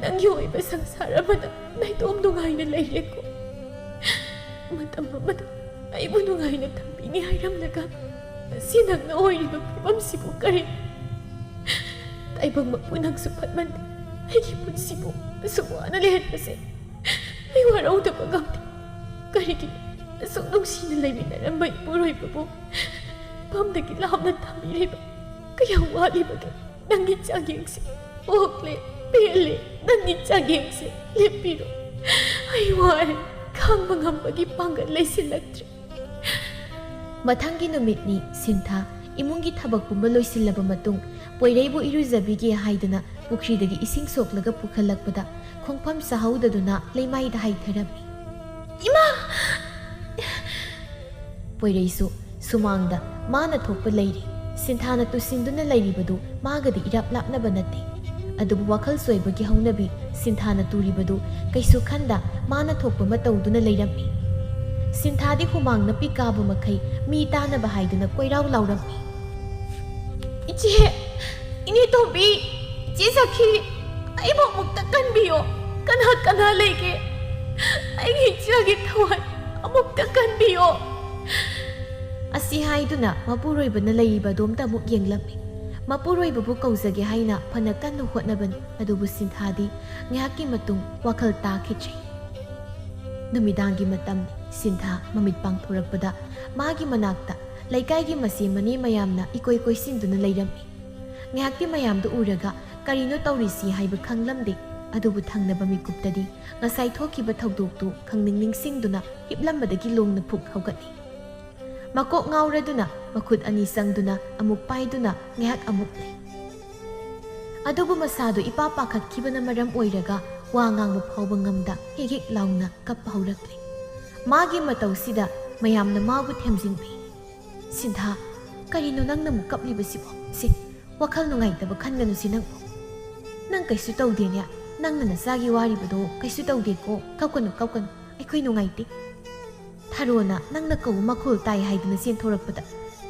ꯅꯪꯒꯤ ꯑꯣꯏꯕ ꯁꯪꯁꯥꯔ ꯑꯃꯗ ꯅꯥꯏꯇꯣꯝ ꯅꯨꯡꯉꯥꯏꯅ ꯂꯩꯔꯦꯀꯣ ꯃꯇꯝ ꯑꯃꯗ ꯑꯩꯕꯨ ꯅꯨꯡꯉꯥꯏꯅ ꯊꯝꯕꯤꯅꯤ ꯍꯥꯏꯔꯝꯂꯒ ꯉꯁꯤ ꯅꯪꯅ ꯑꯣꯏꯔꯤꯕ ꯐꯤꯕꯝꯁꯤꯕꯨ ꯀꯔꯤ ꯇꯥꯏꯕꯪ ꯃꯄꯨ ꯅꯪꯁꯨ ꯐꯠꯃꯟꯗꯦ ꯑꯩꯒꯤ ꯄꯨꯟꯁꯤꯕꯨ ꯑꯁꯨꯛ ꯋꯥꯅ ꯂꯩꯍꯟꯕꯁꯦ ꯑꯩ ꯋꯥꯔꯧꯗꯕ ꯉꯝꯗꯦ ꯀꯔꯤꯒꯤ ꯑꯁꯨꯛ ꯅꯨꯡꯁꯤꯅ ꯂꯩꯃꯤꯟꯅꯔꯝꯕ ꯏꯄꯨꯔꯣꯏꯕꯕꯨ ꯐꯝꯗꯒꯤ ꯂꯥꯞꯅ ꯊꯝꯕꯤꯔꯤꯕ ꯀꯌꯥ ꯋꯥꯠꯂꯤꯕꯒꯦ ꯅꯪꯒꯤ ꯆꯥꯡꯌꯦꯡꯁꯦ ꯑꯣꯛꯂꯦ ꯄꯦꯜꯂꯦ ꯅꯪꯒꯤ ꯆꯥꯡꯌꯦꯡꯁꯦ ꯂꯦꯞꯄꯤꯔꯣ ꯑꯩ ꯋꯥꯔꯦ ꯈꯥꯡꯕ ꯉꯝꯕꯒꯤ ꯄꯥꯡꯒꯜ ꯂꯩꯁꯤꯜꯂꯛꯇ꯭ꯔꯦ ꯃꯊꯪꯒꯤ ꯅꯨꯃꯤꯠꯅꯤ ꯁꯤꯟꯊꯥ ꯏꯃꯨꯡꯒꯤ ꯊꯕꯛ ꯄꯨꯝꯕ ꯂꯣꯏꯁꯤꯜꯂꯕ ꯃꯇꯨꯡ ꯄꯣꯏꯔꯩꯕꯨ ꯏꯔꯨꯖꯕꯤꯒꯦ ꯍꯥꯏꯗꯨꯅ ꯄꯨꯈ꯭ꯔꯤꯗꯒꯤ ꯏꯁꯤꯡ ꯁꯣꯛꯂꯒ ꯄꯨꯈꯠꯂꯛꯄꯗ ꯈꯣꯡꯐꯝ ꯆꯥꯍꯧꯗꯗꯨꯅ ꯂꯩꯃꯥꯏꯗ ꯍꯥꯏꯊꯔꯝꯃꯤ ꯏꯃꯥ ꯄꯣꯏꯔꯩꯁꯨ ꯁꯨꯃꯥꯡꯗ ꯃꯥꯅ ꯊꯣꯛꯄ ꯂꯩꯔꯤ ꯁꯤꯟꯊꯥꯅ ꯇꯨꯁꯤꯟꯗꯨꯅ ꯂꯩꯔꯤꯕꯗꯨ ꯃꯥꯒꯗꯤ ꯏꯔꯥꯞ ꯂꯥꯞꯅꯕ ꯅꯠꯇꯦ ꯑꯗꯨꯕꯨ ꯋꯥꯈꯜ ꯆꯣꯏꯕꯒꯤ ꯍꯧꯅꯕꯤ ꯁꯤꯟꯊꯥꯅ ꯇꯨꯔꯤꯕꯗꯨ ꯀꯩꯁꯨ ꯈꯟꯗ ꯃꯥꯅ ꯊꯣꯛꯄ ꯑꯃ ꯇꯧꯗꯨꯅ ꯂꯩꯔꯝꯃꯤ ꯁꯤꯟꯊꯥꯗꯤ ꯍꯨꯃꯥꯡ ꯅꯄꯤ ꯀꯥꯕ ꯃꯈꯩ ꯃꯤ ꯇꯥꯅꯕ ꯍꯥꯏꯗꯨꯅ ꯀꯣꯏꯔꯥꯎ ꯂꯥꯎꯔꯝꯃꯤ ꯏꯆꯦ ꯏꯅꯦ ꯇꯣꯝꯕꯤ ꯏꯆꯦ ꯁꯈꯤ ꯑꯩꯕꯨ ꯑꯃꯨꯛꯇ ꯀꯟꯕꯤꯌꯣ ꯀꯅꯥ ꯀꯅꯥ ꯂꯩꯒꯦ ꯑꯩꯒꯤ ꯏꯆꯥꯒꯤ ꯊꯋꯥꯏ ꯑꯃꯨꯛꯇ ꯀꯟꯕꯤꯌꯣ ꯑꯁꯤ ꯍꯥꯏꯗꯨꯅ ꯃꯄꯨꯔꯣꯏꯕꯅ ꯂꯩꯔꯤꯕ ꯑꯗꯣꯝꯇ ꯑꯃꯨꯛ ꯌꯦꯡꯂꯝꯃꯤ ꯃꯄꯨꯔꯣꯏꯕꯕꯨ ꯀꯧꯖꯒꯦ ꯍꯥꯏꯅ ꯐꯅ ꯀꯟꯅ ꯍꯣꯠꯅꯕꯅꯤ ꯑꯗꯨꯕꯨ ꯁꯤꯟꯊꯥꯗꯤ ꯉꯥꯏꯍꯥꯛꯀꯤ ꯃꯇꯨꯡ ꯋꯥꯈꯜ ꯇꯥꯈꯤꯗ꯭ꯔꯦ ꯅꯨꯃꯤꯗꯥꯡꯒꯤ ꯃꯇꯝꯅꯤ ꯁꯤꯟꯊꯥ ꯃꯃꯤꯠ ꯄꯥꯡꯊꯣꯔꯛꯄꯗ ꯃꯥꯒꯤ ꯃꯅꯥꯛꯇ ꯂꯩꯀꯥꯏꯒꯤ ꯃꯆꯦ ꯃꯅꯦ ꯃꯌꯥꯝꯅ ꯏꯀꯣꯏ ꯀꯣꯏꯁꯤꯟꯗꯨꯅ ꯂꯩꯔꯝꯃꯤ ꯉꯥꯏꯍꯥꯛꯇꯤ ꯃꯌꯥꯝꯗꯨ ꯎꯔꯒ ꯀꯔꯤꯅꯣ ꯇꯧꯔꯤꯁꯤ ꯍꯥꯏꯕ ꯈꯪꯂꯝꯗꯦ ꯑꯗꯨꯕꯨ ꯊꯪꯅꯕ ꯃꯤꯀꯨꯞꯇꯗꯤ ꯉꯁꯥꯏ ꯊꯣꯛꯈꯤꯕ ꯊꯧꯗꯣꯛꯇꯨ ꯈꯪꯅꯤꯡ ꯅꯤꯡꯁꯤꯡꯗꯨꯅ ꯍꯤꯞꯂꯝꯕꯗꯒꯤ ꯂꯣꯡꯅ ꯐꯨꯛ ꯍꯧꯒꯠꯂꯤ ꯃꯀꯣꯛ ꯉꯥꯎꯔꯗꯨꯅ ꯃꯈꯨꯠ ꯑꯅꯤ ꯆꯪꯗꯨꯅ ꯑꯃꯨꯛ ꯄꯥꯏꯗꯨꯅ ꯉꯥꯏꯍꯥꯛ ꯑꯃꯨꯛ ꯂꯩ ꯑꯗꯨꯕꯨ ꯃꯁꯥꯗꯨ ꯏꯄꯥ ꯄꯥꯈꯠꯈꯤꯕꯅ ꯃꯔꯝ ꯑꯣꯏꯔꯒ ꯋꯥ ꯉꯥꯡꯕ ꯐꯥꯎꯕ ꯉꯝꯗ ꯍꯤꯛ ꯍꯤꯛ ꯂꯥꯎꯅ ꯀꯞꯄ ꯍꯧꯔꯛꯂꯤ ꯃꯥꯒꯤ ꯃꯇꯧꯁꯤꯗ ꯃꯌꯥꯝꯅ ꯃꯥꯕꯨ ꯊꯦꯝꯖꯤꯟꯕꯤ ꯁꯤꯟꯊꯥ ꯀꯔꯤꯅꯣ ꯅꯪꯅ ꯑꯃꯨꯛ ꯀꯞꯂꯤꯕꯁꯤꯕꯣ ꯁꯤ ꯋꯥꯈꯜ ꯅꯨꯡꯉꯥꯏꯇꯕ ꯈꯟꯒꯅꯨ ꯁꯤ ꯅꯪ ꯀꯩꯁꯨ ꯇꯧꯗꯦꯅꯦ ꯅꯪꯅ ꯅꯆꯥꯒꯤ ꯋꯥꯔꯤꯕꯗꯣ ꯀꯩꯁꯨ ꯇꯧꯗꯦꯀꯣ ꯀꯞꯀꯅꯨ ꯀꯞꯀꯅꯨ ꯑꯩꯈꯣꯏ ꯅꯨꯡꯉꯥꯏꯇꯦ ꯊꯥꯔꯣꯅ ꯅꯪꯅ ꯀꯧꯕ ꯃꯈꯣꯜ ꯇꯥꯏ ꯍꯥꯏꯗꯨꯅ ꯆꯦꯟꯊꯣꯔꯛꯄꯗ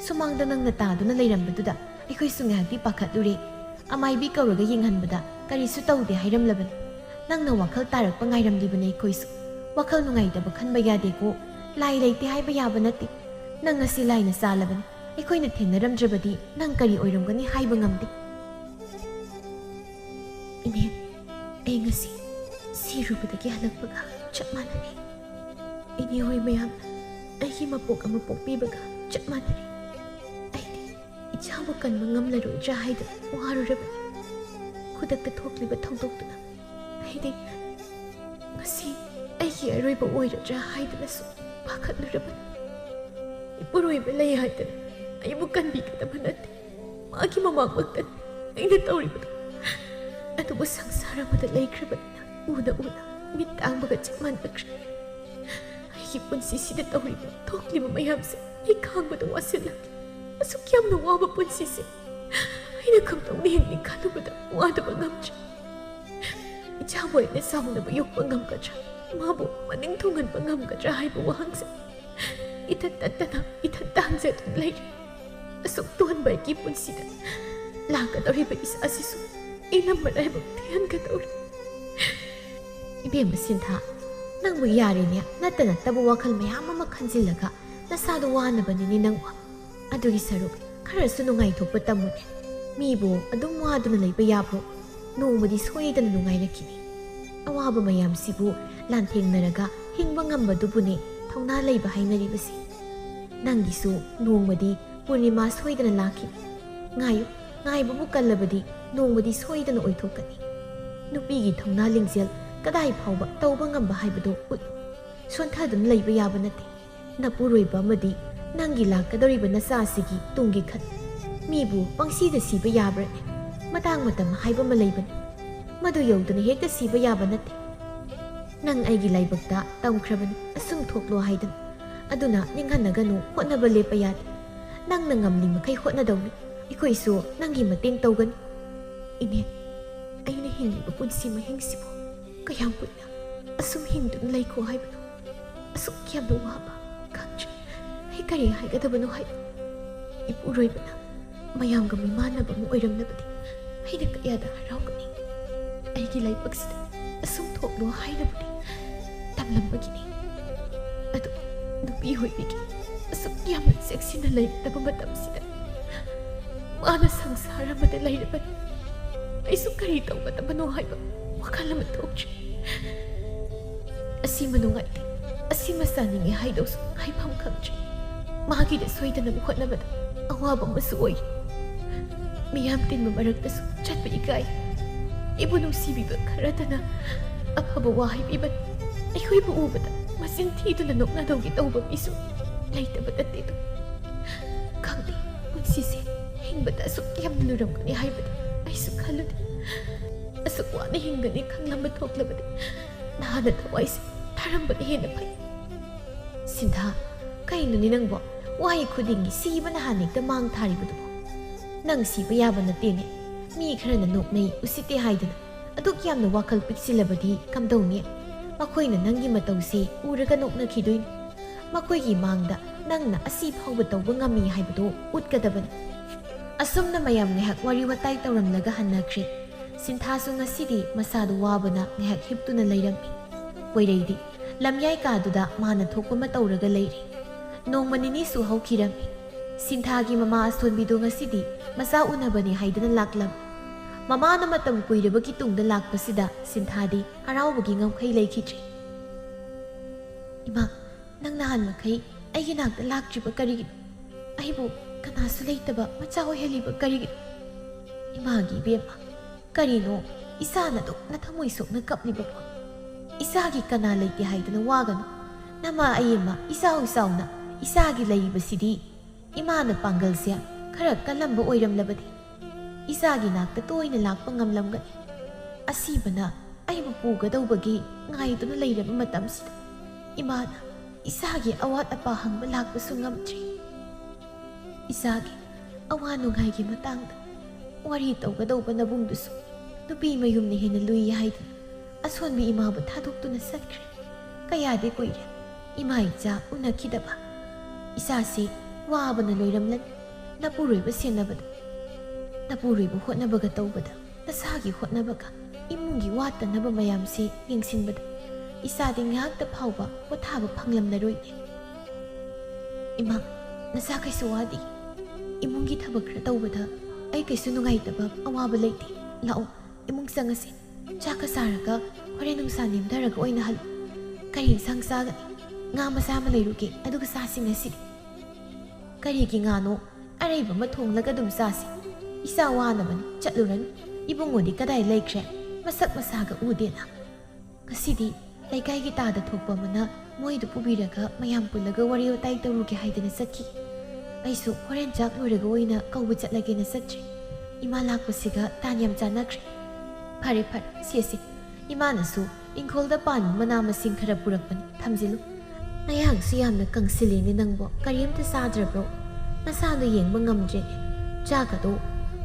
ꯁꯨꯃꯥꯡꯗ ꯅꯪꯅ ꯇꯥꯗꯨꯅ ꯂꯩꯔꯝꯕꯗꯨꯗ ꯑꯩꯈꯣꯏꯁꯨ ꯉꯥꯏꯍꯥꯛꯇꯤ ꯄꯥꯈꯠꯂꯨꯔꯦ ꯑꯃꯥꯏꯕꯤ ꯀꯧꯔꯒ ꯌꯦꯡꯍꯟꯕꯗ ꯀꯔꯤꯁꯨ ꯇꯧꯗꯦ ꯍꯥꯏꯔꯝꯂꯕꯅꯤ ꯅꯪꯅ ꯋꯥꯈꯜ ꯇꯥꯔꯛꯄ ꯉꯥꯏꯔꯝꯂꯤꯕꯅꯤ ꯑꯩꯈꯣꯏꯁꯨ ꯋꯥꯈꯜ ꯅꯨꯡꯉꯥꯏꯇꯕ ꯈꯟꯕ ꯌꯥꯗꯦꯀꯣ ꯂꯥꯏ ꯂꯩꯇꯦ ꯍꯥꯏꯕ ꯌꯥꯕ ꯅꯠꯇꯦ ꯅꯪ ꯉꯁꯤ ꯂꯥꯏꯅ ꯆꯥꯜꯂꯕꯅꯤ ꯑꯩꯈꯣꯏꯅ ꯊꯦꯡꯅꯔꯝꯗ꯭ꯔꯕꯗꯤ ꯅꯪ ꯀꯔꯤ ꯑꯣꯏꯔꯝꯒꯅꯤ ꯍꯥꯏꯕ ꯉꯝꯗꯦ ꯏꯅꯦ ꯑꯩ ꯉꯁꯤ ꯁꯤꯔꯨꯕꯗꯒꯤ ꯍꯜꯂꯛꯄꯒ ꯆꯞ ꯃꯥꯟꯅꯔꯦ ꯏꯅꯦ ꯍꯣꯏ ꯃꯌꯥꯝꯅ ꯑꯩꯒꯤ ꯃꯄꯣꯛ ꯑꯃ ꯄꯣꯛꯄꯤꯕꯒ ꯆꯞ ꯃꯥꯟꯅꯔꯦ ꯑꯩꯗꯤ ꯏꯆꯥꯕꯨ ꯀꯟꯕ ꯉꯝꯂꯔꯣꯏꯗ꯭ꯔꯥ ꯍꯥꯏꯗꯅ ꯋꯥꯔꯨꯔꯕꯅꯤ ꯈꯨꯗꯛꯇ ꯊꯣꯛꯂꯤꯕ ꯊꯧꯗꯣꯛꯇꯨꯅ ꯑꯩꯗꯤ ꯉꯁꯤ ꯑꯩꯒꯤ ꯑꯔꯣꯏꯕ ꯑꯣꯏꯔꯗ꯭ꯔꯥ ꯍꯥꯏꯗꯅꯁꯨ ꯄꯥꯈꯠꯂꯨꯔꯕꯅꯤ ꯏꯄꯨꯔꯣꯏꯕ ꯂꯩ ꯍꯥꯏꯗꯅ ꯑꯩꯕꯨ ꯀꯟꯕꯤꯒꯗꯕ ꯅꯠꯇꯦ ꯃꯥꯒꯤ ꯃꯃꯥꯡꯃꯛꯇꯅꯤ ꯑꯩꯅ ꯇꯧꯔꯤꯕꯗꯣ ꯑꯗꯨꯕꯨ ꯁꯪꯁꯥꯔ ꯑꯃꯗ ꯂꯩꯈ꯭ꯔꯕꯅꯤꯅ ꯎꯅ ꯎꯅ ꯃꯤꯠ ꯇꯥꯡꯕꯒ ꯆꯞ ꯃꯥꯟꯅꯈ꯭ꯔꯦ ꯑꯩꯒꯤ ꯄꯨꯟꯁꯤꯁꯤꯗ ꯇꯧꯔꯤꯕ ꯊꯣꯛꯂꯤꯕ ꯃꯌꯥꯝꯁꯦ ꯑꯩ ꯈꯥꯡꯕꯗ ꯋꯥꯁꯤꯜꯂꯛꯂꯦ ꯑꯁꯨꯛ ꯌꯥꯝꯅ ꯋꯥꯕ ꯄꯨꯟꯁꯤꯁꯦ ꯑꯩꯅ ꯀꯝꯗꯧꯅ ꯍꯤꯡꯅꯤ ꯈꯜꯂꯨꯕꯗ ꯋꯥꯗꯕ ꯉꯝꯗ꯭ꯔꯦ ꯏꯆꯥꯕꯨ ꯑꯩꯅ ꯁꯥꯎꯅꯕ ꯌꯣꯛꯄ ꯉꯝꯒꯗ꯭ꯔꯥ ꯃꯥꯕꯨ ꯃꯅꯤꯡ ꯊꯨꯡꯍꯟꯕ ꯉꯝꯒꯗ꯭ꯔꯥ ꯍꯥꯏꯕ ꯋꯥꯍꯪꯁꯦ ꯏꯊꯟ ꯇꯠꯇꯅ ꯏꯊꯟꯇ ꯍꯪꯖꯗꯨꯅ ꯂꯩꯔꯤ ꯑꯁꯨꯛ ꯇꯣꯟꯕ ꯑꯩꯒꯤ ꯄꯨꯟꯁꯤꯗ ꯂꯥꯛꯀꯗꯧꯔꯤꯕ ꯏꯆꯥꯁꯤꯁꯨ ꯑꯩꯅ ꯃꯔꯥꯏꯕꯛ ꯊꯤꯍꯟꯒꯗꯧꯔꯤ इबेम सिंथा नंग यारेने नत्त नत्तब वखल मयाम अमा खंजिल्लगा नसादो वानबनिनि नंगवा अदुगी सरुक खरसु नुंगाई थोप तमुने मीबो अदुम वादुना लैबा याब्रो नोंबदि सोयदन नुंगाइरखिनि अवाब मयाम सिबु लांथेंनरगा हिंबा ngambadubune थौना लैबा हाइनरिबसि नंगिसु नोंबदि पूर्णिमा सोयदन लाखि ngayu ngaibbu kallabadi nongmadi soidana oithokani nupigi thongna lingjel kadai phawba tawba ngamba haibado ut sontadun leiba yaba nate napuroiba madi nangi lakadoriba nasasigi tungi khat mibu pangsi da siba yabrane matang matam haiba ma leibani madu yoduna hekta siba yaba nate nang aigi laibakta tamkhrabani asum thoklo haidan aduna ninghanaganu hotnaba lepa yad nang nangamni makai hotnadawni इकोइसु नंगी मतेंग तौगन इने अइने हिंगिबा पुंसी महिंगसिबो कयाम पुना असुम हिंगदुन लैखो हाइबनो असुक क्याम वाबा खंज हे करी हाइगदबनो हाइ ꯏꯄꯨꯔꯣꯏꯕꯅ ꯃꯌꯥꯝꯒ ꯃꯤꯃꯥꯟꯅꯕ ꯑꯃ ꯑꯣꯏꯔꯝꯂꯕꯗꯤ ꯑꯩꯅ ꯀꯌꯥꯗ ꯍꯔꯥꯎꯒꯅꯤ꯫ ꯑꯩꯒꯤ ꯂꯥꯏꯕꯛꯁꯤꯗ ꯑꯁꯨꯝ ꯊꯣꯛꯂꯣ ꯍꯥꯏꯅꯕꯨꯗꯤ ꯇꯝꯂꯝꯕꯒꯤꯅꯤ꯫ ꯑꯗꯨ ꯅꯨꯄꯤ ꯑꯣꯏꯕꯤꯒꯤ ꯑꯁꯨꯛ ꯌꯥꯝꯅ ꯆꯦꯛꯁꯤꯟꯅ ꯂꯩꯒꯗꯕ ꯃꯇꯝꯁꯤꯗ ꯃꯥꯅ ꯁꯪꯁꯥꯔ ꯑꯃꯗ ꯂꯩꯔꯕꯅꯤ ꯑꯩꯁꯨ ꯀꯔꯤ ꯇꯧꯒꯗꯕꯅꯣ ꯍꯥꯏꯕ ꯋꯥꯈꯜ ꯑꯃ ꯊꯣꯛꯇ꯭ꯔꯤ꯫ ꯑꯁꯤꯃ ꯅꯨꯡꯉꯥꯏꯇꯦ, ꯑꯁꯤꯃ ꯆꯥꯅꯤꯡꯉꯦ ꯍꯥꯏꯗꯧꯁꯨ ꯍꯥꯏꯐꯝ ꯈꯪꯗ꯭ꯔꯤ꯫ ꯃꯥꯒꯤꯗ ꯁꯣꯏꯗꯅꯕ ꯍꯣꯠꯅꯕꯗ ꯑꯋꯥꯕ ꯑꯃꯁꯨ ꯑꯣꯏꯔꯤ꯫ ꯃꯤꯌꯥꯝ ꯇꯤꯟꯕ ꯃꯔꯛꯇꯁꯨ ꯆꯠꯄ ꯏꯀꯥꯏ꯫ ꯑꯩꯕꯨ ꯅꯨꯡꯁꯤꯕꯤꯕ ꯈꯔꯗꯅ ꯑꯐꯕ ꯋꯥ ꯍꯥꯏꯕꯤꯕꯅꯤ꯫ ꯑꯩꯈꯣꯏꯕꯨ ꯎꯕꯗ ꯃꯆꯤꯟ ꯊꯤꯗꯨꯅ ꯅꯣꯛꯅꯗꯧꯒꯤ ꯇꯧꯕ ꯃꯤꯁꯨ ꯂꯩꯇꯕ ꯅꯠꯇꯦꯗꯣ꯫ ꯈꯪꯗꯦ, ꯄꯨꯟꯁꯤꯁꯦ ꯍꯤꯡꯕꯗ ꯑꯁꯨꯛ ꯌꯥꯝꯅ ꯂꯨꯔꯝꯒꯅꯤ ꯍꯥꯏꯕꯗꯤ ꯑꯩꯁꯨ ꯈꯜꯂꯨꯗꯦ꯫ ꯑꯁꯨꯛ ꯋꯥꯅ ꯍꯤꯡꯒꯅꯤ ꯈꯪꯂꯝꯕ ꯊꯣꯛꯂꯕꯗꯤ ꯅꯍꯥꯟꯅ ꯊꯋꯥꯏꯁꯦ ꯊꯥꯔꯝꯕꯅ ꯍꯦꯟꯅ ꯐꯩ꯫ ꯁꯤꯟꯊꯥ, ꯀꯩꯅꯣꯅꯦ ꯅꯪꯕꯣ ꯋꯥꯍꯩ ꯈꯨꯗꯤꯡꯒꯤ ꯁꯤꯕꯅ ꯍꯥꯟꯅ ꯍꯦꯛꯇ ꯃꯥꯡ ꯊꯥꯔꯤꯕꯗꯨꯕꯣ? ꯅꯪ ꯁꯤꯕ ꯌꯥꯕ ꯅꯠꯇꯦꯅꯦ꯫ ꯃꯤ ꯈꯔꯅ ꯅꯣꯛꯅꯩ ꯎꯁꯤꯠꯇꯦ ꯍꯥꯏꯗꯅ ꯑꯗꯨꯛ ꯌꯥꯝꯅ ꯋꯥꯈꯜ ꯄꯤꯛꯁꯤꯜꯂꯕꯗꯤ ꯀꯝꯗꯧꯅꯤ? ꯃꯈꯣꯏꯅ ꯅꯪꯒꯤ ꯃꯇꯧꯁꯤ ꯎꯔꯒ ꯅꯣꯛꯅꯈꯤꯗꯣꯏꯅꯤ꯫ ꯃꯈꯣꯏꯒꯤ ꯃꯥꯡꯗ ꯅꯪꯅ ꯑꯁꯤ ꯐꯥꯎꯕ ꯇꯧꯕ ꯉꯝꯃꯤ ꯍꯥꯏꯕꯗꯨ ꯎꯠꯀꯗꯕꯅꯤ꯫ ꯑꯁꯨꯝꯅ ꯃꯌꯥꯝ ꯉꯥꯏꯍꯥꯛ ꯋꯥꯔꯤ ꯋꯥꯇꯥꯏ ꯇꯧꯔꯝꯂꯒ ꯍꯟꯅꯈ꯭ꯔꯦ꯫ ꯁꯤꯟꯊꯥꯁꯨ ꯉꯁꯤꯗꯤ ꯃꯁꯥꯗꯨ ꯋꯥꯕꯅ ꯉꯥꯏꯍꯥꯛ ꯍꯤꯞꯇꯨꯅ ꯂꯩꯔꯝꯃꯤ꯫ ꯄꯣꯏꯔꯩꯗꯤ ꯂꯝꯌꯥꯏ ꯀꯥꯗꯨꯗ ꯃꯥꯅ ꯊꯣꯛꯄ ꯑꯃ ꯇꯧꯔꯒ ꯂꯩꯔꯤ꯫ ꯅꯣꯡꯃ ꯅꯤꯅꯤꯁꯨ ꯍꯧꯈꯤꯔꯝꯃꯤ꯫ ꯁꯤꯟꯊꯥꯒꯤ ꯃꯃꯥ ꯑꯁꯣꯟꯕꯤꯗꯨ ꯉꯁꯤꯗꯤ ꯃꯆꯥ ꯎꯅꯕꯅꯤ ꯍꯥꯏꯗꯅ ꯂꯥꯛꯂꯝ꯫ ꯃꯃꯥꯅ ꯃꯇꯝ ꯀꯨꯏꯔꯕꯒꯤ ꯇꯨꯡꯗ ꯂꯥꯛꯄꯁꯤꯗ ꯁꯤꯟꯊꯥꯗꯤ ꯍꯔꯥꯎꯕꯒꯤ ꯉꯝꯈꯩ ꯂꯩꯈꯤꯗ꯭ꯔꯦ꯫ ꯏꯃꯥ, ꯅꯪ ꯅꯍꯥꯟ ꯃꯈꯩ ꯑꯩꯒꯤ ꯅꯥꯛꯇ ꯂꯥꯛꯇ꯭ꯔꯤꯕ ꯀꯔꯤꯒꯤꯅꯣ? ꯑꯩꯕꯨ ꯀꯅꯥꯁꯨ ꯂꯩꯇꯕ ꯃꯆꯥ ꯑꯣꯏꯍꯜꯂꯤꯕ ꯀꯔꯤꯒꯤꯅꯣ? ꯏꯃꯥꯒꯤ ꯏꯕꯦꯝꯃ, ꯀꯔꯤꯅꯣ ꯏꯆꯥꯅ ꯑꯗꯨꯛꯅ ꯊꯃꯣꯏ ꯁꯣꯛꯅ ꯀꯞꯂꯤꯕꯀꯣ? ꯏꯆꯥꯒꯤ ꯀꯅꯥ ꯂꯩꯇꯦ ꯍꯥꯏꯗꯅ ꯋꯥꯒꯅꯨ꯫ ꯅꯃꯥ ꯑꯩ ꯏꯆꯥꯎ ꯏꯆꯥꯎꯅ ꯏꯆꯥꯒꯤ ꯂꯩꯔꯤꯕꯁꯤꯗꯤ ꯏꯃꯥꯅ ꯄꯥꯡꯒꯜꯁꯦ ꯈꯔ ꯀꯜꯂꯝꯕ ꯑꯣꯏꯔꯝꯂꯕꯗꯤ ꯏꯆꯥꯒꯤ ꯅꯥꯛꯇ ꯇꯣꯏꯅ ꯂꯥꯛꯄ ꯉꯝꯂꯝꯒꯅꯤ꯫ ꯑꯁꯤꯕꯅ ꯑꯩꯕꯨ ꯄꯨꯒꯗꯧꯕꯒꯤ ꯉꯥꯏꯗꯨꯅ ꯂꯩꯔꯕ ꯃꯇꯝꯁꯤꯗ ꯏꯃꯥꯅ ꯏꯆꯥꯒꯤ ꯑꯋꯥꯠ ꯑꯄꯥ ꯍꯪꯕ ꯂꯥꯛꯄꯁꯨ ꯉꯝꯗ꯭ꯔꯤ꯫ ꯏꯆꯥꯒꯤ ꯑꯋꯥ ꯅꯨꯡꯉꯥꯏꯒꯤ ꯃꯇꯥꯡꯗ ꯋꯥꯔꯤ ꯇꯧꯒꯗꯧꯕ ꯅꯕꯨꯡꯗꯨꯁꯨ ꯅꯨꯄꯤ ꯃꯌꯨꯝꯅ ꯍꯦꯟꯅ ꯂꯨꯏ ꯍꯥꯏꯗꯨꯅ ꯑꯁꯣꯟꯕꯤ ꯏꯃꯥꯕꯨ ꯊꯥꯗꯣꯛꯇꯨꯅ ꯆꯠꯈ꯭ꯔꯦ꯫ ꯀꯌꯥꯗꯤ ꯀꯨꯏꯔꯦ ꯏꯃꯥ ꯏꯆꯥ ꯎꯅꯈꯤꯗꯕ꯫ ꯏꯆꯥꯁꯤ ꯋꯥꯕꯅ ꯂꯣꯏꯔꯝꯂꯅꯤ ꯅꯄꯨꯔꯣꯏꯕ ꯁꯦꯟꯅꯕꯗ꯫ ꯅꯄꯨꯔꯣꯏꯕ ꯍꯣꯠꯅꯕꯒ ꯇꯧꯕꯗ ꯅꯁꯥꯒꯤ ꯍꯣꯠꯅꯕꯒ ꯏꯃꯨꯡꯒꯤ ꯋꯥꯠꯇꯅꯕ ꯃꯌꯥꯝꯁꯤ ꯌꯦꯡꯁꯤꯟꯕꯗ ꯏꯆꯥꯗꯤ ꯉꯥꯏꯍꯥꯛꯇ ꯐꯥꯎꯕ ꯄꯣꯊꯥꯕ ꯐꯪꯂꯝꯂꯔꯣꯏꯅꯦ꯫ ꯏꯃꯥ, ꯅꯆꯥ ꯀꯩꯁꯨ ꯋꯥꯗꯦ꯫ ꯏꯃꯨꯡꯒꯤ ꯊꯕꯛ ꯈꯔ ꯇꯧꯕꯗ ꯑꯩ ꯀꯩꯁꯨ ꯅꯨꯡꯉꯥꯏꯇꯕ ꯑꯋꯥꯕ ꯂꯩꯇꯦ꯫ ꯂꯥꯛꯑꯣ ꯏꯃꯨꯡ ꯆꯪꯉꯁꯤ꯫ ꯆꯥꯛꯀ ꯆꯥꯔꯒ ꯍꯣꯔꯦꯟ ꯅꯨꯡꯁꯥ ꯅꯦꯝꯊꯔꯒ ꯑꯣꯏꯅ ꯍꯜꯂꯨ꯫ ꯀꯔꯤ ꯏꯟꯁꯥꯡ ꯆꯥꯒꯅꯤ? ꯉꯥ ꯃꯆꯥ ꯑꯃ ꯂꯩꯔꯨꯒꯦ, ꯑꯗꯨꯒ ꯆꯥꯁꯤ ꯉꯁꯤꯗꯤ꯫ ꯀꯔꯤꯒꯤ ꯉꯥꯅꯣ? ꯑꯔꯩꯕ ꯑꯃ ꯊꯣꯡꯂꯒ ꯑꯗꯨꯝ ꯆꯥꯁꯤ꯫ ꯏꯆꯥ ꯋꯥꯅꯕꯅꯤ, ꯆꯠꯂꯨꯔꯅꯨ꯫ ꯏꯕꯨꯡꯉꯣꯗꯤ ꯀꯗꯥꯏ ꯂꯩꯈ꯭ꯔꯦ? ꯃꯁꯛ ꯃꯁꯥꯒ ꯎꯗꯦꯅ꯫ ꯉꯁꯤꯗꯤ ꯂꯩꯀꯥꯏꯒꯤ ꯇꯥꯗ ꯊꯣꯛꯄ ꯑꯃꯅ ꯃꯣꯏꯗꯨ ꯄꯨꯕꯤꯔꯒ ꯃꯌꯥꯝ ꯄꯨꯜꯂꯒ ꯋꯥꯔꯤ ꯋꯥꯇꯥꯏ ꯇꯧꯔꯨꯒꯦ ꯍꯥꯏꯗꯅ ꯆꯠꯈꯤ꯫ ꯑꯩꯁꯨ ꯍꯣꯔꯦꯟ ꯆꯥꯛ ꯂꯣꯏꯔꯒ ꯑꯣꯏꯅ ꯀꯧꯕ ꯆꯠꯂꯒꯦꯅ ꯆꯠꯇ꯭ꯔꯤ꯫ ꯏꯃꯥ ꯂꯥꯛꯄꯁꯤꯒ ꯇꯥꯟ ꯌꯥꯝ ꯆꯥꯟꯅꯈ꯭ꯔꯦ꯫ ꯐꯔꯦ ꯐꯔꯦ, ꯁꯦꯁꯤ꯫ ꯏꯃꯥꯅꯁꯨ ꯏꯪꯈꯣꯜꯗ ꯄꯥꯟꯕ ꯃꯅꯥ ꯃꯁꯤꯡ ꯈꯔ ꯄꯨꯔꯛꯄꯅꯤ, ꯊꯝꯖꯤꯜꯂꯨ꯫ ꯅꯌꯥꯡꯁꯨ ꯌꯥꯝꯅ ꯀꯪꯁꯤꯜꯂꯦꯅꯦ ꯅꯪꯕꯣ, ꯀꯔꯤꯝꯇ ꯆꯥꯗ꯭ꯔꯕ꯭ꯔꯣ? ꯅꯁꯥꯗꯣ ꯌꯦꯡꯕ ꯉꯝꯗ꯭ꯔꯦꯅꯦ꯫ ꯆꯥꯛꯀꯗꯣ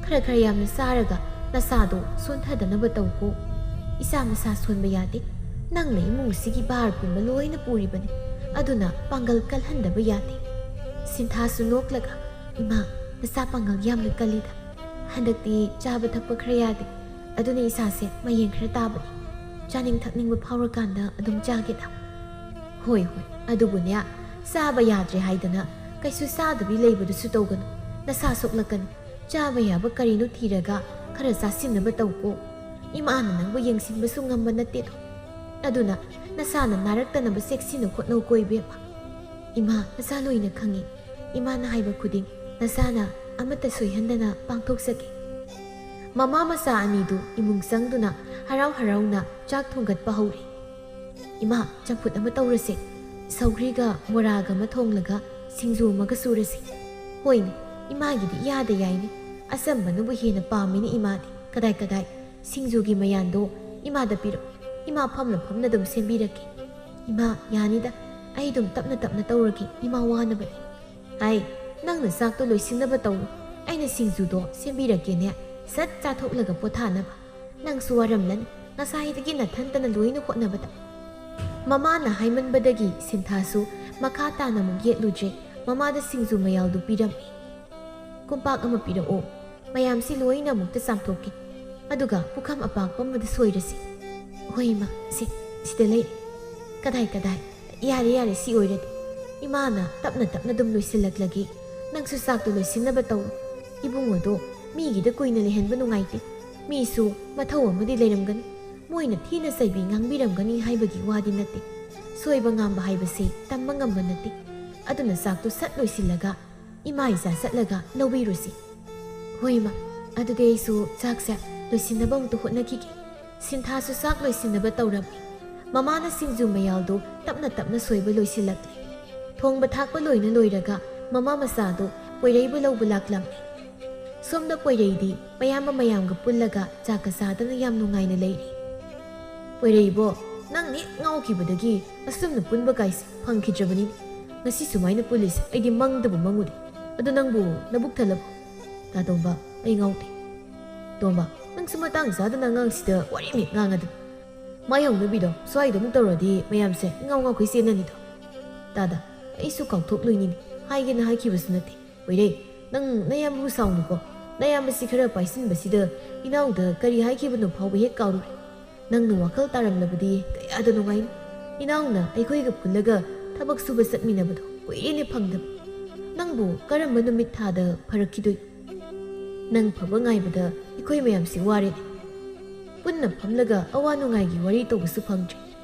ꯈꯔ ꯌꯥꯝꯅ ꯆꯥꯔꯒ ꯅꯁꯥꯗꯣ ꯁꯣꯟꯊꯗꯅꯕ ꯇꯧꯀꯣ꯫ ꯏꯆꯥ ꯃꯁꯥ ꯁꯣꯟꯕ ꯌꯥꯗꯦ꯫ ꯅꯪꯅ ꯏꯃꯨꯡꯁꯤꯒꯤ ꯕꯥꯔ ꯄꯨꯝꯕ ꯂꯣꯏꯅ ꯄꯨꯔꯤꯕꯅꯤ, ꯑꯗꯨꯅ ꯄꯥꯡꯒꯜ ꯀꯜꯍꯟꯗꯕ ꯌꯥꯗꯦ꯫ ꯁꯤꯟꯊꯥꯁꯨ ꯅꯣꯛꯂꯒ, ꯏꯃꯥ, ꯅꯆꯥ ꯄꯥꯡꯒꯜ ꯌꯥꯝꯅ ꯀꯜꯂꯤꯗ꯫ ꯍꯟꯗꯛꯇꯤ ꯆꯥꯕ ꯊꯛꯄꯈꯔ ꯌꯥꯗꯦ, ꯑꯗꯨꯅ ꯏꯁꯥꯁꯦ ꯃꯌꯦꯡꯈꯔ ꯇꯥꯕꯅꯤ꯫ ꯆꯥꯅꯤꯡ ꯊꯛꯅꯤꯡꯕ ꯐꯥꯎꯔꯀꯥꯟꯗ ꯑꯗꯨꯝ ꯆꯥꯒꯦꯗ꯫ ꯍꯣꯏ ꯍꯣꯏ, ꯑꯗꯨꯕꯨꯅꯦ ꯆꯥꯕ ꯌꯥꯗ꯭ꯔꯦ ꯍꯥꯏꯗꯅ ꯀꯩꯁꯨ ꯆꯥꯗꯕꯤ ꯂꯩꯕꯗꯨꯁꯨ ꯇꯧꯒꯅꯨ꯫ ꯅꯁꯥ ꯁꯣꯛꯂꯛꯀꯅꯤ꯫ ꯆꯥꯕ ꯌꯥꯕ ꯀꯔꯤꯅꯣ ꯊꯤꯔꯒꯈꯔ ꯆꯥꯁꯤꯟꯅꯕ ꯇꯧꯀꯣ꯫ ꯏꯃꯥꯅ ꯅꯪꯕꯨ ꯌꯦꯡꯁꯤꯟꯕꯁꯨ ꯉꯝꯕ ꯅꯠꯇꯦꯗꯣ꯫ ꯑꯗꯨꯅ ꯅꯁꯥꯅ ꯅꯥꯔꯛꯇꯅꯕ ꯆꯦꯛꯁꯤꯟꯅ ꯍꯣꯠꯅꯧ ꯀꯣ ꯏꯕꯦꯝꯃ꯫ ꯏꯃꯥ, ꯅꯆꯥ ꯂꯣꯏꯅ ꯈꯪꯉꯤ꯫ ꯏꯃꯥꯅ ꯍꯥꯏꯕ ꯈꯨꯗꯤꯡ ꯅꯆꯥꯅ ꯑꯃꯠꯇ ꯁꯣꯏꯍꯟꯗꯅ ꯄꯥꯡꯊꯣꯛꯆꯒꯦ꯫ ꯃꯃꯥ ꯃꯆꯥ ꯑꯅꯤꯗꯨ ꯏꯃꯨꯡ ꯆꯪꯗꯨꯅ ꯍꯔꯥꯎ ꯍꯔꯥꯎꯅ ꯆꯥꯛ ꯊꯣꯡꯒꯠꯄ ꯍꯧꯔꯤ꯫ ꯏꯃꯥ, ꯆꯝꯐꯨꯠ ꯑꯃ ꯇꯧꯔꯁꯦ꯫ ꯁꯧꯒ꯭ꯔꯤꯒ ꯕꯣꯔꯥꯒ ꯑꯃ ꯊꯣꯡꯂꯒ ꯁꯤꯡꯖꯨ ꯑꯃꯒ ꯁꯨꯔꯁꯤ꯫ ꯍꯣꯏꯅꯦ, ꯏꯃꯥꯒꯤꯗꯤ ꯏꯌꯥꯗ ꯌꯥꯏꯅꯦ꯫ ꯑꯆꯝꯕꯅꯕꯨ ꯍꯦꯟꯅ ꯄꯥꯝꯃꯤꯅꯦ ꯏꯃꯥꯗꯤ꯫ ꯀꯗꯥꯏ ꯁꯤꯡꯖꯨꯒꯤ ꯃꯌꯥꯟꯗꯣ ꯏꯃꯥꯗ ꯄꯤꯔꯛꯎ꯫ ꯏꯃꯥ ꯐꯝꯅ ꯐꯝꯅ ꯁꯦꯝꯕꯤꯔꯛꯀꯦ꯫ ꯏꯃꯥ, ꯌꯥꯅꯤꯗ꯫ ꯑꯩ ꯇꯞꯅ ꯇꯧꯔꯒꯦ, ꯏꯃꯥ ꯋꯥꯅꯕꯅꯤ꯫ ꯍꯥꯏ, ꯅꯪꯅ ꯆꯥꯛꯇꯣ ꯂꯣꯏꯁꯤꯟꯅꯕ ꯇꯧꯔꯣ꯫ ꯑꯩꯅ ꯁꯤꯡꯖꯨꯗꯣ ꯁꯦꯝꯕꯤꯔꯛꯀꯦꯅꯦ, ꯁꯠ ꯆꯥꯊꯣꯛꯂꯒ ꯄꯣꯊꯥꯅꯕ꯫ ꯅꯪꯁꯨ ꯋꯥꯔꯝꯂꯅꯤ ꯉꯁꯥꯏꯗꯒꯤ ꯅꯊꯟꯇꯅ ꯂꯣꯏꯅ ꯍꯣꯠꯅꯕꯗ꯫ ꯃꯃꯥꯅ ꯍꯥꯏꯃꯟꯕꯗꯒꯤ ꯁꯤꯟꯊꯥꯁꯨ ꯃꯈꯥ ꯇꯥꯅ ꯑꯃꯨꯛ ꯌꯦꯠꯂꯨꯗ꯭ꯔꯦ꯫ ꯃꯃꯥꯗ ꯁꯤꯡꯖꯨ ꯃꯌꯥꯜꯗꯨ ꯄꯤꯔꯝꯃꯤ꯫ ꯀꯣꯝꯄꯥꯛ ꯑꯃ ꯄꯤꯔꯛꯑꯣ ꯃꯌꯥꯝꯁꯤ ꯂꯣꯏꯅ ꯑꯃꯨꯛꯇ ꯆꯥꯝꯊꯣꯛꯀꯦ ꯑꯗꯨꯒ ꯄꯨꯈꯝ ꯑꯄꯥꯛꯄ ꯑꯃꯗ ꯁꯣꯏꯔꯁꯤ ꯍꯣꯏ ꯏꯃꯥ ꯁꯤꯗ ꯂꯩꯔꯦ ꯀꯗꯥꯏ ꯌꯥꯔꯦ ꯁꯤ ꯑꯣꯏꯔꯗꯤ ꯏꯃꯥꯅ ꯇꯞꯅ ꯑꯗꯨꯝ ꯂꯣꯏꯁꯤꯜꯂꯛꯂꯒꯦ ꯅꯪꯁꯨ ꯆꯥꯛꯇꯣ ꯂꯣꯏꯁꯤꯟꯅꯕ ꯇꯧꯔꯣ ꯏꯕꯨꯡꯉꯣꯗꯣ ꯃꯤꯒꯤꯗ ꯀꯨꯏꯅ ꯂꯩꯍꯟꯕ ꯅꯨꯡꯉꯥꯏꯇꯦ ꯃꯤꯁꯨ ꯃꯊꯧ ꯑꯃꯗꯤ ꯂꯩꯔꯝꯒꯅꯤ ꯃꯣꯏꯅ ꯊꯤꯅ ꯆꯩꯕꯤ ꯉꯥꯡꯕꯤꯔꯝꯒꯅꯤ ꯍꯥꯏꯕꯒꯤ ꯋꯥꯗꯤ ꯅꯠꯇꯦ ꯁꯣꯏꯕ ꯉꯥꯝꯕ ꯍꯥꯏꯕꯁꯤ ꯇꯝꯕ ꯉꯝꯕ ꯅꯠꯇꯦ ꯑꯗꯨꯅ ꯆꯥꯛꯇꯣ ꯁꯠ ꯂꯣꯏꯁꯤꯜꯂꯒ ꯏꯃꯥ ꯏꯆꯥ ꯆꯠꯂꯒ ꯂꯧꯕꯤꯔꯨꯁꯤ ꯍꯣꯏ ꯏꯃꯥ ꯑꯗꯨꯗꯤ ꯑꯩꯁꯨ ꯆꯥꯛꯁꯦ ꯂꯣꯏꯁꯤꯟꯅꯕ ꯑꯃꯨꯛꯇ ꯍꯣꯠꯅꯈꯤꯒꯦ ꯁꯤꯟꯊꯥꯁꯨ ꯆꯥꯛ ꯂꯣꯏꯁꯤꯟꯅꯕ ꯇꯧꯔꯝꯃꯤ ꯃꯃꯥꯅ ꯁꯤꯡꯖꯨ ꯃꯌꯥꯜꯗꯣ ꯇꯞꯅ ꯁꯣꯏꯕ ꯂꯣꯏꯁꯤꯜꯂꯛꯂꯦ ꯊꯣꯡꯕ ꯊꯥꯛꯄ ꯂꯣꯏꯅ ꯂꯣꯏꯔꯒ ꯃꯃꯥ ꯃꯆꯥꯗꯣ ꯄꯣꯏꯔꯩꯕꯨ ꯂꯧꯕ ꯂꯥꯛꯂꯝꯃꯤ ꯁꯣꯝꯗ ꯄꯣꯏꯔꯩꯗꯤ ꯃꯌꯥꯝꯒ ꯄꯨꯜꯂꯒ ꯆꯥꯛꯀ ꯆꯥꯗꯅ ꯌꯥꯝ ꯅꯨꯡꯉꯥꯏꯅ ꯂꯩꯔꯤ ꯄꯣꯏꯔꯩꯕꯣ ꯅꯪ ꯍꯦꯛ ꯉꯥꯎꯈꯤꯕꯗꯒꯤ ꯑꯁꯨꯝꯅ ꯄꯨꯟꯕ ꯀꯥꯏꯁꯦ ꯐꯪꯈꯤꯗ꯭ꯔꯕꯅꯤ ꯉꯁꯤ ꯁꯨꯃꯥꯏꯅ ꯄꯨꯜꯂꯤꯁꯦ ꯑꯩꯗꯤ ꯃꯪꯗꯕꯨ ꯃꯪꯉꯨꯗꯦ ꯑꯗꯨ ꯅꯪꯕꯨ ꯅꯕꯨꯛ ꯊꯜꯂꯕꯣ ꯇꯥ ꯇꯣꯝꯕ ꯑꯩ ꯉꯥꯎꯗꯦ ꯇꯣꯝꯕ ꯅꯪꯁꯨ ꯃꯇꯥꯡ ꯆꯥꯗꯅ ꯑꯉꯥꯡꯁꯤꯗ ꯋꯥꯔꯤ ꯃꯤꯠ ꯉꯥꯡꯉꯗꯅ ꯃꯥꯌꯧꯅꯕꯤꯗꯣ ꯁ꯭ꯋꯥꯏꯗ ꯑꯃꯨꯛ ꯇꯧꯔꯗꯤ ꯃꯌꯥꯝꯁꯦ ꯉꯥꯎꯈꯩ ꯆꯦꯟꯅꯅꯤꯗꯣ ꯇꯥꯗ ꯑꯩꯁꯨ ꯀꯥꯎꯊꯣꯛꯂꯣꯏꯅꯤꯅꯦ ꯍꯥꯏꯒꯦꯅ ꯍꯥꯏꯈꯤꯕꯁꯨ ꯅꯠꯇꯦ ꯄꯣꯏꯔꯩ ꯅꯪ ꯅꯌꯥꯝꯕꯕꯨ ꯁꯥꯎꯅꯨꯀꯣ ꯅꯌꯥꯝꯕꯁꯤ ꯈꯔ ꯄꯥꯏꯁꯤꯟꯕꯁꯤꯗ ꯏꯅꯥꯎꯗ ꯀꯔꯤ ꯍꯥꯏꯈꯤꯕꯅꯣ ꯐꯥꯎꯕ ꯍꯦꯛ ꯀꯥꯎꯔꯨꯔꯦ ꯅꯪꯅ ꯋꯥꯈꯜ ꯇꯥꯔꯝꯂꯕꯗꯤ ꯀꯌꯥꯗ ꯅꯨꯡꯉꯥꯏꯅꯤ ꯏꯅꯥꯎꯅ ꯑꯩꯈꯣꯏꯒ ꯄꯨꯜꯂꯒ ꯊꯕꯛ ꯁꯨꯕ ꯆꯠꯃꯤꯟꯅꯕꯗꯣ ꯀꯨꯏꯔꯦꯅꯦ ꯐꯪꯗꯕ ꯅꯪꯕꯨ ꯀꯔꯝꯕ ꯅꯨꯃꯤꯠ ꯊꯥꯗ ꯐꯔꯛꯈꯤꯗꯣꯏ ꯅꯪ ꯐꯕ ꯉꯥꯏꯕꯗ ꯑꯩꯈꯣꯏ ꯃꯌꯥꯝꯁꯤ ꯋꯥꯔꯦꯅꯦ ꯄꯨꯟꯅ ꯐꯝꯂꯒ ꯑꯋꯥ ꯅꯨꯡꯉꯥꯏꯒꯤ ꯋꯥꯔꯤ ꯇꯧꯕꯁꯨ ꯐꯪꯗ꯭ꯔꯦ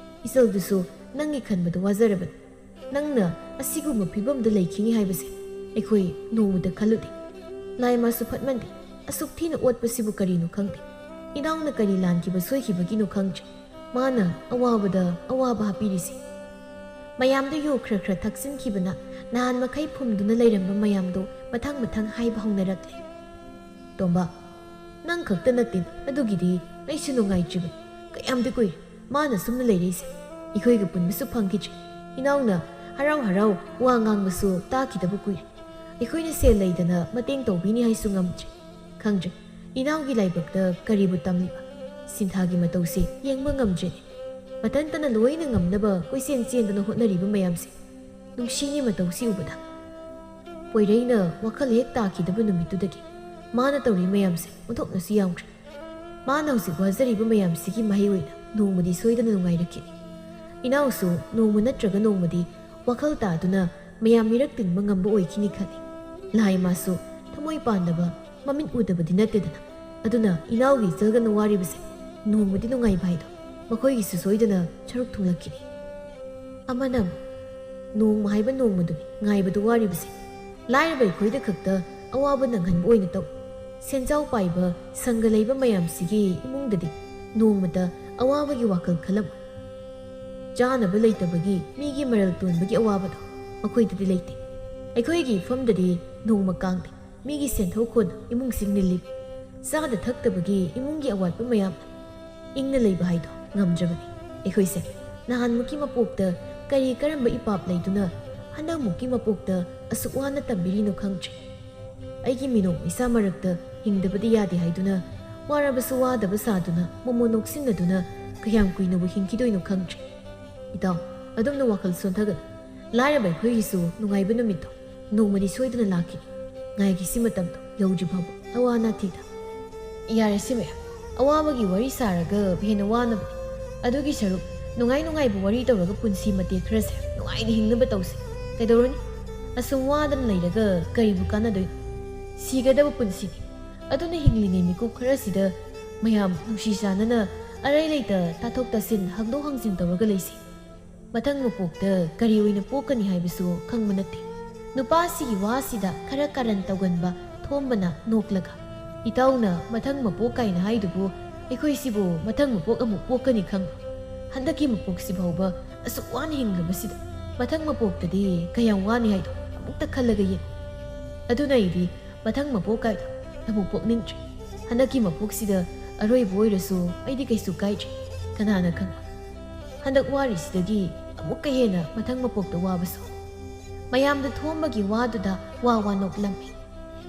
ꯏꯆꯜꯗꯨꯁꯨ ꯅꯪꯒꯤ ꯈꯟꯕꯗ ꯋꯥꯖꯔꯕꯅꯤ ꯅꯪꯅ ꯑꯁꯤꯒꯨꯝꯕ ꯐꯤꯕꯝꯗ ꯂꯩꯈꯤꯅꯤ ꯍꯥꯏꯕꯁꯦ ꯑꯩꯈꯣꯏ ꯅꯣꯡꯃꯗ ꯈꯜꯂꯨꯗꯦ ꯂꯥꯏ ꯃꯥꯁꯨ ꯐꯠꯃꯟꯗꯦ ꯑꯁꯨꯛ ꯊꯤꯅ ꯑꯣꯠꯄꯁꯤꯕꯨ ꯀꯔꯤꯅꯣ ꯈꯪꯗꯦ ꯏꯅꯥꯎꯅ ꯀꯔꯤ ꯂꯥꯟꯈꯤꯕ ꯁꯣꯏꯈꯤꯕꯒꯤꯅꯣ ꯈꯪꯗ꯭ꯔꯦ ꯃꯥꯅ ꯑꯋꯥꯕꯗ ꯑꯋꯥꯕ ꯍꯥꯞꯄꯤꯔꯤꯁꯦ ꯃꯌꯥꯝꯗꯣ ꯌꯨ ꯈꯔ ꯊꯛꯆꯤꯟꯈꯤꯕꯅ ꯅꯍꯥꯟ ꯃꯈꯩ ꯐꯨꯝꯗꯨꯅ ꯂꯩꯔꯝꯕ ꯃꯌꯥꯝꯗꯣ ꯃꯊꯪ ꯍꯥꯏꯕ ꯍꯧꯅꯔꯛꯂꯦ ꯇꯣꯝꯕ ꯅꯪ ꯈꯛꯇ ꯅꯠꯇꯦ ꯑꯗꯨꯒꯤꯗꯤ ꯑꯩꯁꯨ ꯅꯨꯡꯉꯥꯏꯇ꯭ꯔꯤꯕꯅꯤ ꯀꯌꯥꯝꯗꯤ ꯀꯨꯏꯔꯦ ꯃꯥꯅ ꯁꯨꯝꯅ ꯂꯩꯔꯛꯏꯁꯦ ꯑꯩꯈꯣꯏꯒ ꯄꯨꯟꯕꯁꯨ ꯐꯪꯈꯤꯗ꯭ꯔꯦ ꯏꯅꯥꯎꯅ ꯍꯔꯥꯎ ꯋꯥ ꯉꯥꯡꯕꯁꯨ ꯇꯥꯈꯤꯗꯕ ꯀꯨꯏꯔꯦ ꯑꯩꯈꯣꯏꯅ ꯁꯦꯜ ꯂꯩꯗꯅ ꯃꯇꯦꯡ ꯇꯧꯕꯤꯅꯤ ꯍꯥꯏꯁꯨ ꯉꯝꯗ꯭ꯔꯦ ꯈꯪꯗ꯭ꯔꯦ ꯏꯅꯥꯎꯒꯤ ꯂꯥꯏꯕꯛꯇ ꯀꯔꯤꯕꯨ ꯇꯝꯂꯤꯕ ꯁꯤꯟꯊꯥꯒꯤ ꯃꯇꯧꯁꯦ ꯌꯦꯡꯕ ꯉꯝꯗ꯭ꯔꯦꯅꯦ ꯃꯊꯟꯇꯅ ꯂꯣꯏꯅ ꯉꯝꯅꯕ ꯀꯣꯏꯆꯦꯟ ꯆꯦꯟꯗꯅ ꯍꯣꯠꯅꯔꯤꯕ ꯃꯌꯥꯝꯁꯦ ꯅꯨꯡꯁꯤꯅꯤ ꯃꯇꯧꯁꯤ ꯎꯕꯗ ꯄꯣꯏꯔꯩꯅ ꯋꯥꯈꯜ ꯍꯦꯛ ꯇꯥꯈꯤꯗꯕ ꯅꯨꯃꯤꯠꯇꯨꯗꯒꯤ ꯃꯥꯅ ꯇꯧꯔꯤ ꯃꯌꯥꯝꯁꯦ ꯑꯣꯟꯊꯣꯛꯅꯁꯨ ꯌꯥꯝꯈ꯭ꯔꯦ ꯃꯥꯅ ꯍꯧꯖꯤꯛ ꯋꯥꯖꯔꯤꯕ ꯃꯌꯥꯝꯁꯤꯒꯤ ꯃꯍꯩ ꯑꯣꯏꯅ ꯅꯣꯡꯃꯗꯤ ꯁꯣꯏꯗꯅ ꯅꯨꯡꯉꯥꯏꯔꯛꯈꯤꯅꯤ ꯏꯅꯥꯎꯁꯨ ꯅꯣꯡꯃ ꯅꯠꯇ꯭ꯔꯒ ꯅꯣꯡꯃꯗꯤ ꯋꯥꯈꯜ ꯇꯥꯗꯨꯅ ꯃꯌꯥꯝ ꯃꯤꯔꯛ ꯇꯤꯟꯕ ꯉꯝꯕ ꯑꯣꯏꯈꯤꯅꯤ ꯈꯜꯂꯤ ꯂꯥꯏ ꯃꯥꯁꯨ ꯊꯃꯣꯏ ꯄꯥꯟꯗꯕ ꯃꯃꯤꯠ ꯎꯗꯕꯗꯤ ꯅꯠꯇꯦꯗꯅ ꯑꯗꯨꯅ ꯏꯅꯥꯎꯒꯤ ꯏꯆꯜꯒꯅ ꯋꯥꯔꯤꯕꯁꯦ ꯅꯣꯡꯃꯗꯤ ꯅꯨꯡꯉꯥꯏꯕ ꯍꯥꯏꯗꯣ ꯃꯈꯣꯏꯒꯤꯁꯨ ꯁꯣꯏꯗꯅ ꯁꯔꯨꯛ ꯊꯨꯡꯂꯛꯈꯤꯅꯤ ꯑꯃꯅ ꯅꯣꯡꯃ ꯍꯥꯏꯕ ꯅꯣꯡꯃꯗꯨꯅꯤ ꯉꯥꯏꯕꯗꯨ ꯋꯥꯔꯤꯕꯁꯦ ꯂꯥꯏꯔꯕ ꯑꯩꯈꯣꯏꯗ ꯈꯛꯇ ꯑꯋꯥꯕ ꯅꯪꯍꯟꯕ ꯑꯣꯏꯅ ꯇꯧ ꯁꯦꯟꯖꯥꯎ ꯄꯥꯏꯕ ꯁꯪꯒ ꯂꯩꯕ ꯃꯌꯥꯝꯁꯤꯒꯤ ꯏꯃꯨꯡꯗꯗꯤ ꯅꯣꯡꯃꯇ ꯑꯋꯥꯕꯒꯤ ꯋꯥꯈꯜ ꯈꯜꯂꯝꯃꯣꯏ ꯆꯥꯅꯕ ꯂꯩꯇꯕꯒꯤ ꯃꯤꯒꯤ ꯃꯔꯜ ꯇꯣꯟꯕꯒꯤ ꯑꯋꯥꯕꯗꯣ ꯃꯈꯣꯏꯗꯗꯤ ꯂꯩꯇꯦ ꯑꯩꯈꯣꯏꯒꯤ ꯏꯐꯝꯗꯗꯤ ꯅꯣꯡꯃ ꯀꯥꯡꯗꯦ ꯃꯤꯒꯤ ꯁꯦꯟꯊꯣꯛ ꯈꯣꯟ ꯏꯃꯨꯡꯁꯤꯡ ꯅꯤꯜꯂꯤ ꯆꯥꯗ ꯊꯛꯇꯕꯒꯤ ꯏꯃꯨꯡꯒꯤ ꯑꯋꯥꯠꯄ ꯃꯌꯥꯝ ꯏꯪꯅ ꯂꯩꯕ ꯍꯥꯏꯗꯣ ꯉꯝꯗ꯭ꯔꯕꯅꯤ ꯑꯩꯈꯣꯏꯁꯦ ꯅꯍꯥꯟꯃꯨꯛꯀꯤ ꯃꯄꯣꯛꯇ ꯀꯔꯝꯕ ꯏꯄꯥꯞ ꯂꯩꯗꯨꯅ ꯍꯟꯗꯛꯃꯨꯛꯀꯤ ꯃꯄꯣꯛꯇ ꯑꯁꯨꯛ ꯋꯥꯅ ꯇꯝꯕꯤꯔꯤꯅꯣ ꯈꯪꯗ꯭ꯔꯦ ꯑꯩꯒꯤ ꯃꯤꯅꯣꯛ ꯃꯩꯁꯥ ꯃꯔꯛꯇ ꯍꯤꯡꯗꯕꯗꯤ ꯌꯥꯗꯦ ꯍꯥꯏꯗꯨꯅ ꯋꯥꯔꯕꯁꯨ ꯋꯥꯗꯕ ꯁꯥꯗꯨꯅ ꯃꯣꯃꯣ ꯅꯣꯛꯁꯤꯟꯅꯗꯨꯅ ꯀꯌꯥꯝ ꯀꯨꯏꯅꯕꯨ ꯍꯤꯡꯈꯤꯗꯣꯏꯅꯣ ꯈꯪꯗ꯭ꯔꯦ ꯏꯇꯥꯎ ꯑꯗꯨꯝꯅ ꯋꯥꯈꯜ ꯁꯣꯟꯊꯒꯅꯨ ꯂꯥꯏꯔꯕ ꯑꯩꯈꯣꯏꯒꯤꯁꯨ ꯅꯨꯡꯉꯥꯏꯕ ꯅꯨꯃꯤꯠꯇꯣ ꯅꯣꯡꯃꯗꯤ ꯁꯣꯏꯗꯅ ꯂꯥꯛꯈꯤꯅꯤ ꯉꯥꯏꯈꯤꯁꯤ ꯃꯇꯝꯗꯣ ꯌꯧꯗ꯭ꯔꯤ ꯐꯥꯎꯕ ꯑꯋꯥ ꯑꯅꯥꯊꯤꯗ ꯌꯥꯔꯦ ꯃꯌꯥꯝ ꯑꯋꯥꯕꯒꯤ ꯋꯥꯔꯤ ꯁꯥꯔꯒ ꯍꯦꯟꯅ ꯋꯥꯅꯕꯅꯤ ꯑꯗꯨꯒꯤ ꯁꯔꯨꯛ ꯅꯨꯡꯉꯥꯏꯕ ꯋꯥꯔꯤ ꯇꯧꯔꯒ ꯄꯨꯟꯁꯤ ꯃꯇꯦꯛ ꯈꯔꯁꯦ ꯅꯨꯡꯉꯥꯏꯅ ꯍꯤꯡꯅꯕ ꯇꯧꯁꯤ ꯀꯩꯗꯧꯔꯅꯤ ꯑꯁꯨꯝ ꯋꯥꯗꯅ ꯂꯩꯔꯒ ꯀꯔꯤꯕꯨ ꯀꯥꯟꯅꯗꯣꯏꯅꯣ ꯁꯤꯒꯗꯕ ꯄꯨꯟꯁꯤꯅꯤ ꯑꯗꯨꯅ ꯍꯤꯡꯂꯤꯉꯩ ꯃꯤꯀꯨꯞ ꯈꯔꯁꯤꯗ ꯃꯌꯥꯝ ꯅꯨꯡꯁꯤ ꯆꯥꯟꯅꯅ ꯑꯔꯩ ꯂꯩꯇ ꯇꯥꯊꯣꯛ ꯇꯥꯁꯤꯟ ꯍꯪꯗꯣꯛ ꯍꯪꯖꯤꯟ ꯇꯧꯔꯒ ꯂꯩꯁꯤ ꯃꯊꯪ ꯃꯄꯣꯛꯇ ꯀꯔꯤ ꯑꯣꯏꯅ ꯄꯣꯛꯀꯅꯤ ꯍꯥꯏꯕꯁꯨ ꯈꯪꯕ ꯅꯠꯇꯦ ꯅꯨꯄꯥꯁꯤꯒꯤ ꯋꯥꯁꯤꯗ ꯈꯔ ꯀꯥꯔꯟ ꯇꯧꯒꯟꯕ ꯊꯣꯝꯕꯅ ꯅꯣꯛꯂꯒ ꯏꯇꯥꯎꯅ ꯃꯊꯪ ꯃꯄꯣꯛ ꯀꯥꯏꯅ ꯍꯥꯏꯗꯨꯕꯨ ꯑꯩꯈꯣꯏꯁꯤꯕꯨ ꯃꯊꯪ ꯃꯄꯣꯛ ꯑꯃꯨꯛ ꯄꯣꯛꯀꯅꯤ ꯈꯪꯕ ꯍꯟꯗꯛꯀꯤ ꯃꯄꯣꯛꯁꯤ ꯐꯥꯎꯕ ꯑꯁꯨꯛ ꯋꯥꯅ ꯍꯤꯡꯂꯕꯁꯤꯗ ꯃꯊꯪ ꯃꯄꯣꯛꯇꯗꯤ ꯀꯌꯥꯝ ꯋꯥꯅꯤ ꯍꯥꯏꯗꯣ ꯑꯃꯨꯛꯇ ꯈꯜꯂꯒ ꯌꯦꯡ ꯑꯗꯨꯅ ꯑꯩꯗꯤ ꯃꯊꯪ ꯃꯄꯣꯛ ꯀꯥꯏꯗꯣ ꯑꯃꯨꯛ ꯄꯣꯛꯅꯤꯡꯗ꯭ꯔꯦ ꯍꯟꯗꯛꯀꯤ ꯃꯄꯣꯛꯁꯤꯗ ꯑꯔꯣꯏꯕ ꯑꯣꯏꯔꯁꯨ ꯑꯩꯗꯤ ꯀꯩꯁꯨ ꯀꯥꯏꯗ꯭ꯔꯦ ꯀꯅꯥꯅ ꯈꯪꯕ ꯍꯟꯗꯛ ꯋꯥꯔꯤꯁꯤꯗꯒꯤ ꯑꯃꯨꯛꯀ ꯍꯦꯟꯅ ꯃꯊꯪ ꯃꯄꯣꯛꯇ ꯋꯥꯕꯁꯨ ꯃꯌꯥꯝꯗ ꯊꯣꯝꯕꯒꯤ ꯋꯥꯗꯨꯗ ꯋꯥ ꯅꯣꯛꯂꯝꯃꯤ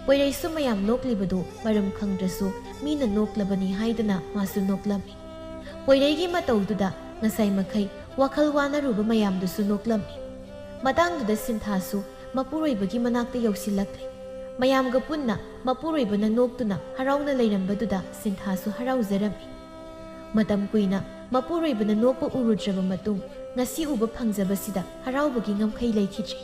ꯄꯣꯏꯔꯩꯁꯨ ꯃꯌꯥꯝ ꯅꯣꯛꯂꯤꯕꯗꯨ ꯃꯔꯝ ꯈꯪꯗ꯭ꯔꯁꯨ ꯃꯤꯅ ꯅꯣꯛꯂꯕꯅꯤ ꯍꯥꯏꯗꯅ ꯃꯥꯁꯨ ꯅꯣꯛꯂꯝꯃꯤ ꯄꯣꯏꯔꯩꯒꯤ ꯃꯇꯧꯗꯨꯗ ꯉꯁꯥꯏ ꯃꯈꯩ ꯋꯥꯈꯜ ꯋꯥꯅꯔꯨꯕ ꯃꯌꯥꯝꯗꯨꯁꯨ ꯅꯣꯛꯂꯝꯃꯤ ꯃꯇꯥꯡꯗꯨꯗ ꯁꯤꯟꯊꯥꯁꯨ ꯃꯄꯨꯔꯣꯏꯕꯒꯤ ꯃꯅꯥꯛꯇ ꯌꯧꯁꯤꯜꯂꯛꯂꯦ ꯃꯌꯥꯝꯒ ꯄꯨꯟꯅ ꯃꯄꯨꯔꯣꯏꯕꯅ ꯅꯣꯛꯇꯨꯅ ꯍꯔꯥꯎꯅ ꯂꯩꯔꯝꯕꯗꯨꯗ ꯁꯤꯟꯊꯥꯁꯨ ꯍꯔꯥꯎꯖꯔꯝꯃꯤ꯫ ꯃꯇꯝ ꯀꯨꯏꯅ ꯃꯄꯨꯔꯣꯏꯕꯅ ꯅꯣꯛꯄ ꯎꯔꯨꯗ꯭ꯔꯕ ꯃꯇꯨꯡ ꯉꯁꯤ ꯎꯕ ꯐꯪꯖꯕꯁꯤꯗ ꯍꯔꯥꯎꯕꯒꯤ ꯉꯝꯈꯩ ꯂꯩꯈꯤꯗ꯭ꯔꯦ꯫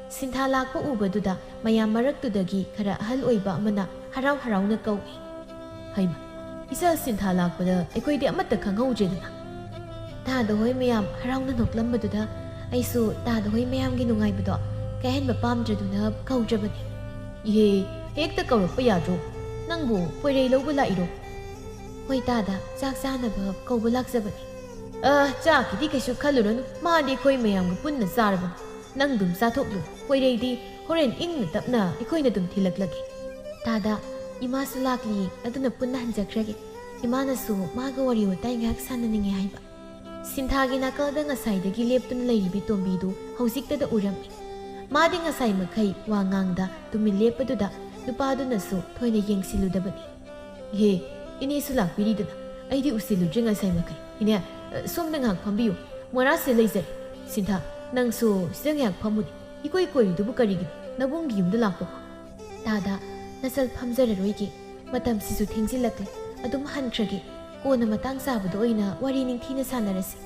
ꯁꯤꯟꯊꯥ ꯂꯥꯛꯄ ꯎꯕꯗꯨꯗ ꯃꯌꯥꯝ ꯃꯔꯛꯇꯨꯗꯒꯤ ꯈꯔ ꯑꯍꯜ ꯑꯣꯏꯕ ꯑꯃꯅ ꯍꯔꯥꯎ ꯍꯔꯥꯎꯅ ꯀꯧꯏ꯫ ꯍꯩꯃ, ꯏꯆꯥ ꯁꯤꯟꯊꯥ ꯂꯥꯛꯄꯗ ꯑꯩꯈꯣꯏꯗꯤ ꯑꯃꯠꯇ ꯈꯪꯍꯧꯗ꯭ꯔꯦꯗꯅ꯫ ꯇꯥꯗ ꯍꯣꯏ ꯃꯌꯥꯝ ꯍꯔꯥꯎꯅ ꯅꯣꯛꯂꯝꯕꯗꯨꯗ ꯑꯩꯁꯨ ꯇꯥꯗ ꯍꯣꯏ ꯃꯌꯥꯝꯒꯤ ꯅꯨꯡꯉꯥꯏꯕꯗꯣ ꯀꯥꯏꯍꯟꯕ ꯄꯥꯝꯗ꯭ꯔꯗꯨꯅ ꯀꯧꯗ꯭ꯔꯕꯅꯤ꯫ ꯏꯍꯦ, ꯍꯦꯛꯇ ꯀꯧꯔꯛꯄ ꯌꯥꯗ꯭ꯔꯣ? ꯅꯪꯕꯨ ꯄꯣꯏꯔꯩ ꯂꯧꯕ ꯂꯥꯛꯏꯔꯣ? ꯍꯣꯏ ꯇꯥꯗ, ꯆꯥꯛ ꯆꯥꯅꯕ ꯀꯧꯕ ꯂꯥꯛꯆꯕꯅꯤ꯫ ꯆꯥꯛꯀꯤꯗꯤ ꯀꯩꯁꯨ ꯈꯜꯂꯨꯔꯅꯨ, ꯃꯥꯗꯤ ꯑꯩꯈꯣꯏ ꯃꯌꯥꯝꯒ ꯄꯨꯟꯅ ꯆꯥꯔꯕꯅꯤ꯫ ꯅꯪ ꯑꯗꯨꯝ ꯆꯥꯊꯣꯛꯂꯨ, ꯄꯣꯏꯔꯩꯗꯤ ꯍꯣꯔꯦꯟ ꯏꯪꯅ ꯇꯞꯅ ꯑꯩꯈꯣꯏꯅ ꯑꯗꯨം ꯊꯤꯜꯂꯛꯂꯒꯦ꯫ ꯇꯥꯗ, ꯏꯃꯥꯁꯨ ꯂꯥꯛꯂꯤ, ꯑꯗꯨꯅ ꯄꯨꯟꯅ ꯍꯟꯖꯈ꯭ꯔꯒꯦ꯫ ꯏꯃꯥꯅꯁꯨ ꯃꯥꯒ ꯋꯥꯔꯤ ꯋꯥꯇꯥꯏ ꯉꯥꯏꯍꯥꯛ ꯁꯥꯟꯅꯅꯤꯡꯉꯦ ꯍꯥꯏꯕ꯫ ꯁꯤꯟꯊꯥꯒꯤ ꯅꯥꯀꯜꯗ ꯉꯁꯥꯏꯗꯒꯤ ꯂꯦꯞꯇꯨꯅ ꯂꯩꯔꯤꯕꯤ ꯇꯣꯝꯕꯤꯗꯨ ꯍꯧꯖꯤꯛꯇꯗ ꯎꯔꯝꯃꯤ꯫ ꯃꯥꯗꯤ ꯉꯁꯥꯏ ꯃꯈꯩ ꯋꯥ ꯉꯥꯡꯗ ꯇꯨꯃꯤꯟ ꯂꯦꯞꯄꯗꯨꯗ ꯅꯨꯄꯥꯗꯨꯅꯁꯨ ꯊꯣꯏꯅ ꯌꯦꯡꯁꯤꯜꯂꯨꯗꯕꯅꯤ꯫ ꯏꯍꯦ, ꯏꯅꯦꯁꯨ ꯂꯥꯛꯄꯤꯔꯤꯗꯅ, ꯑꯩꯗꯤ ꯎꯁꯤꯜꯂꯨꯗ꯭ꯔꯤ ꯉꯁꯥꯏ ꯃꯈꯩ꯫ ꯏꯅꯦ, ꯁꯣꯝꯗ ꯉꯥꯏꯍꯥꯛ ꯐꯝꯕꯤꯌꯨ, ꯃꯣꯔꯥꯁꯦ ꯂꯩꯖꯔꯦ꯫ ꯁꯤꯟꯊꯥ, ꯅꯪꯁꯨ ꯁꯤꯗ ꯉꯥꯏꯍꯥꯛ ꯐꯝꯃꯨꯅꯦ, ꯏꯀꯣꯏ ꯀꯣꯏꯔꯤꯗꯨꯕꯨ ꯀꯔꯤꯒꯤꯅꯣ? ꯅꯕꯨꯡꯒꯤ ꯌꯨꯝꯗ ꯂꯥꯛꯄꯀꯣ? ꯇꯥꯗ, ꯅꯆꯜ ꯐꯝꯖꯔꯔꯣꯏꯒꯦ, ꯃꯇꯝꯁꯤꯁꯨ ꯊꯦꯡꯖꯤꯜꯂꯛꯂꯦ, ꯑꯗꯨꯝ ꯍꯟꯈ꯭ꯔꯒꯦ꯫ ꯀꯣꯟꯅ ꯃꯇꯥꯡ ꯆꯥꯕꯗ ꯑꯣꯏꯅ ꯋꯥꯔꯤ ꯅꯤꯡꯊꯤꯅ ꯁꯥꯟꯅꯔꯁꯤ꯫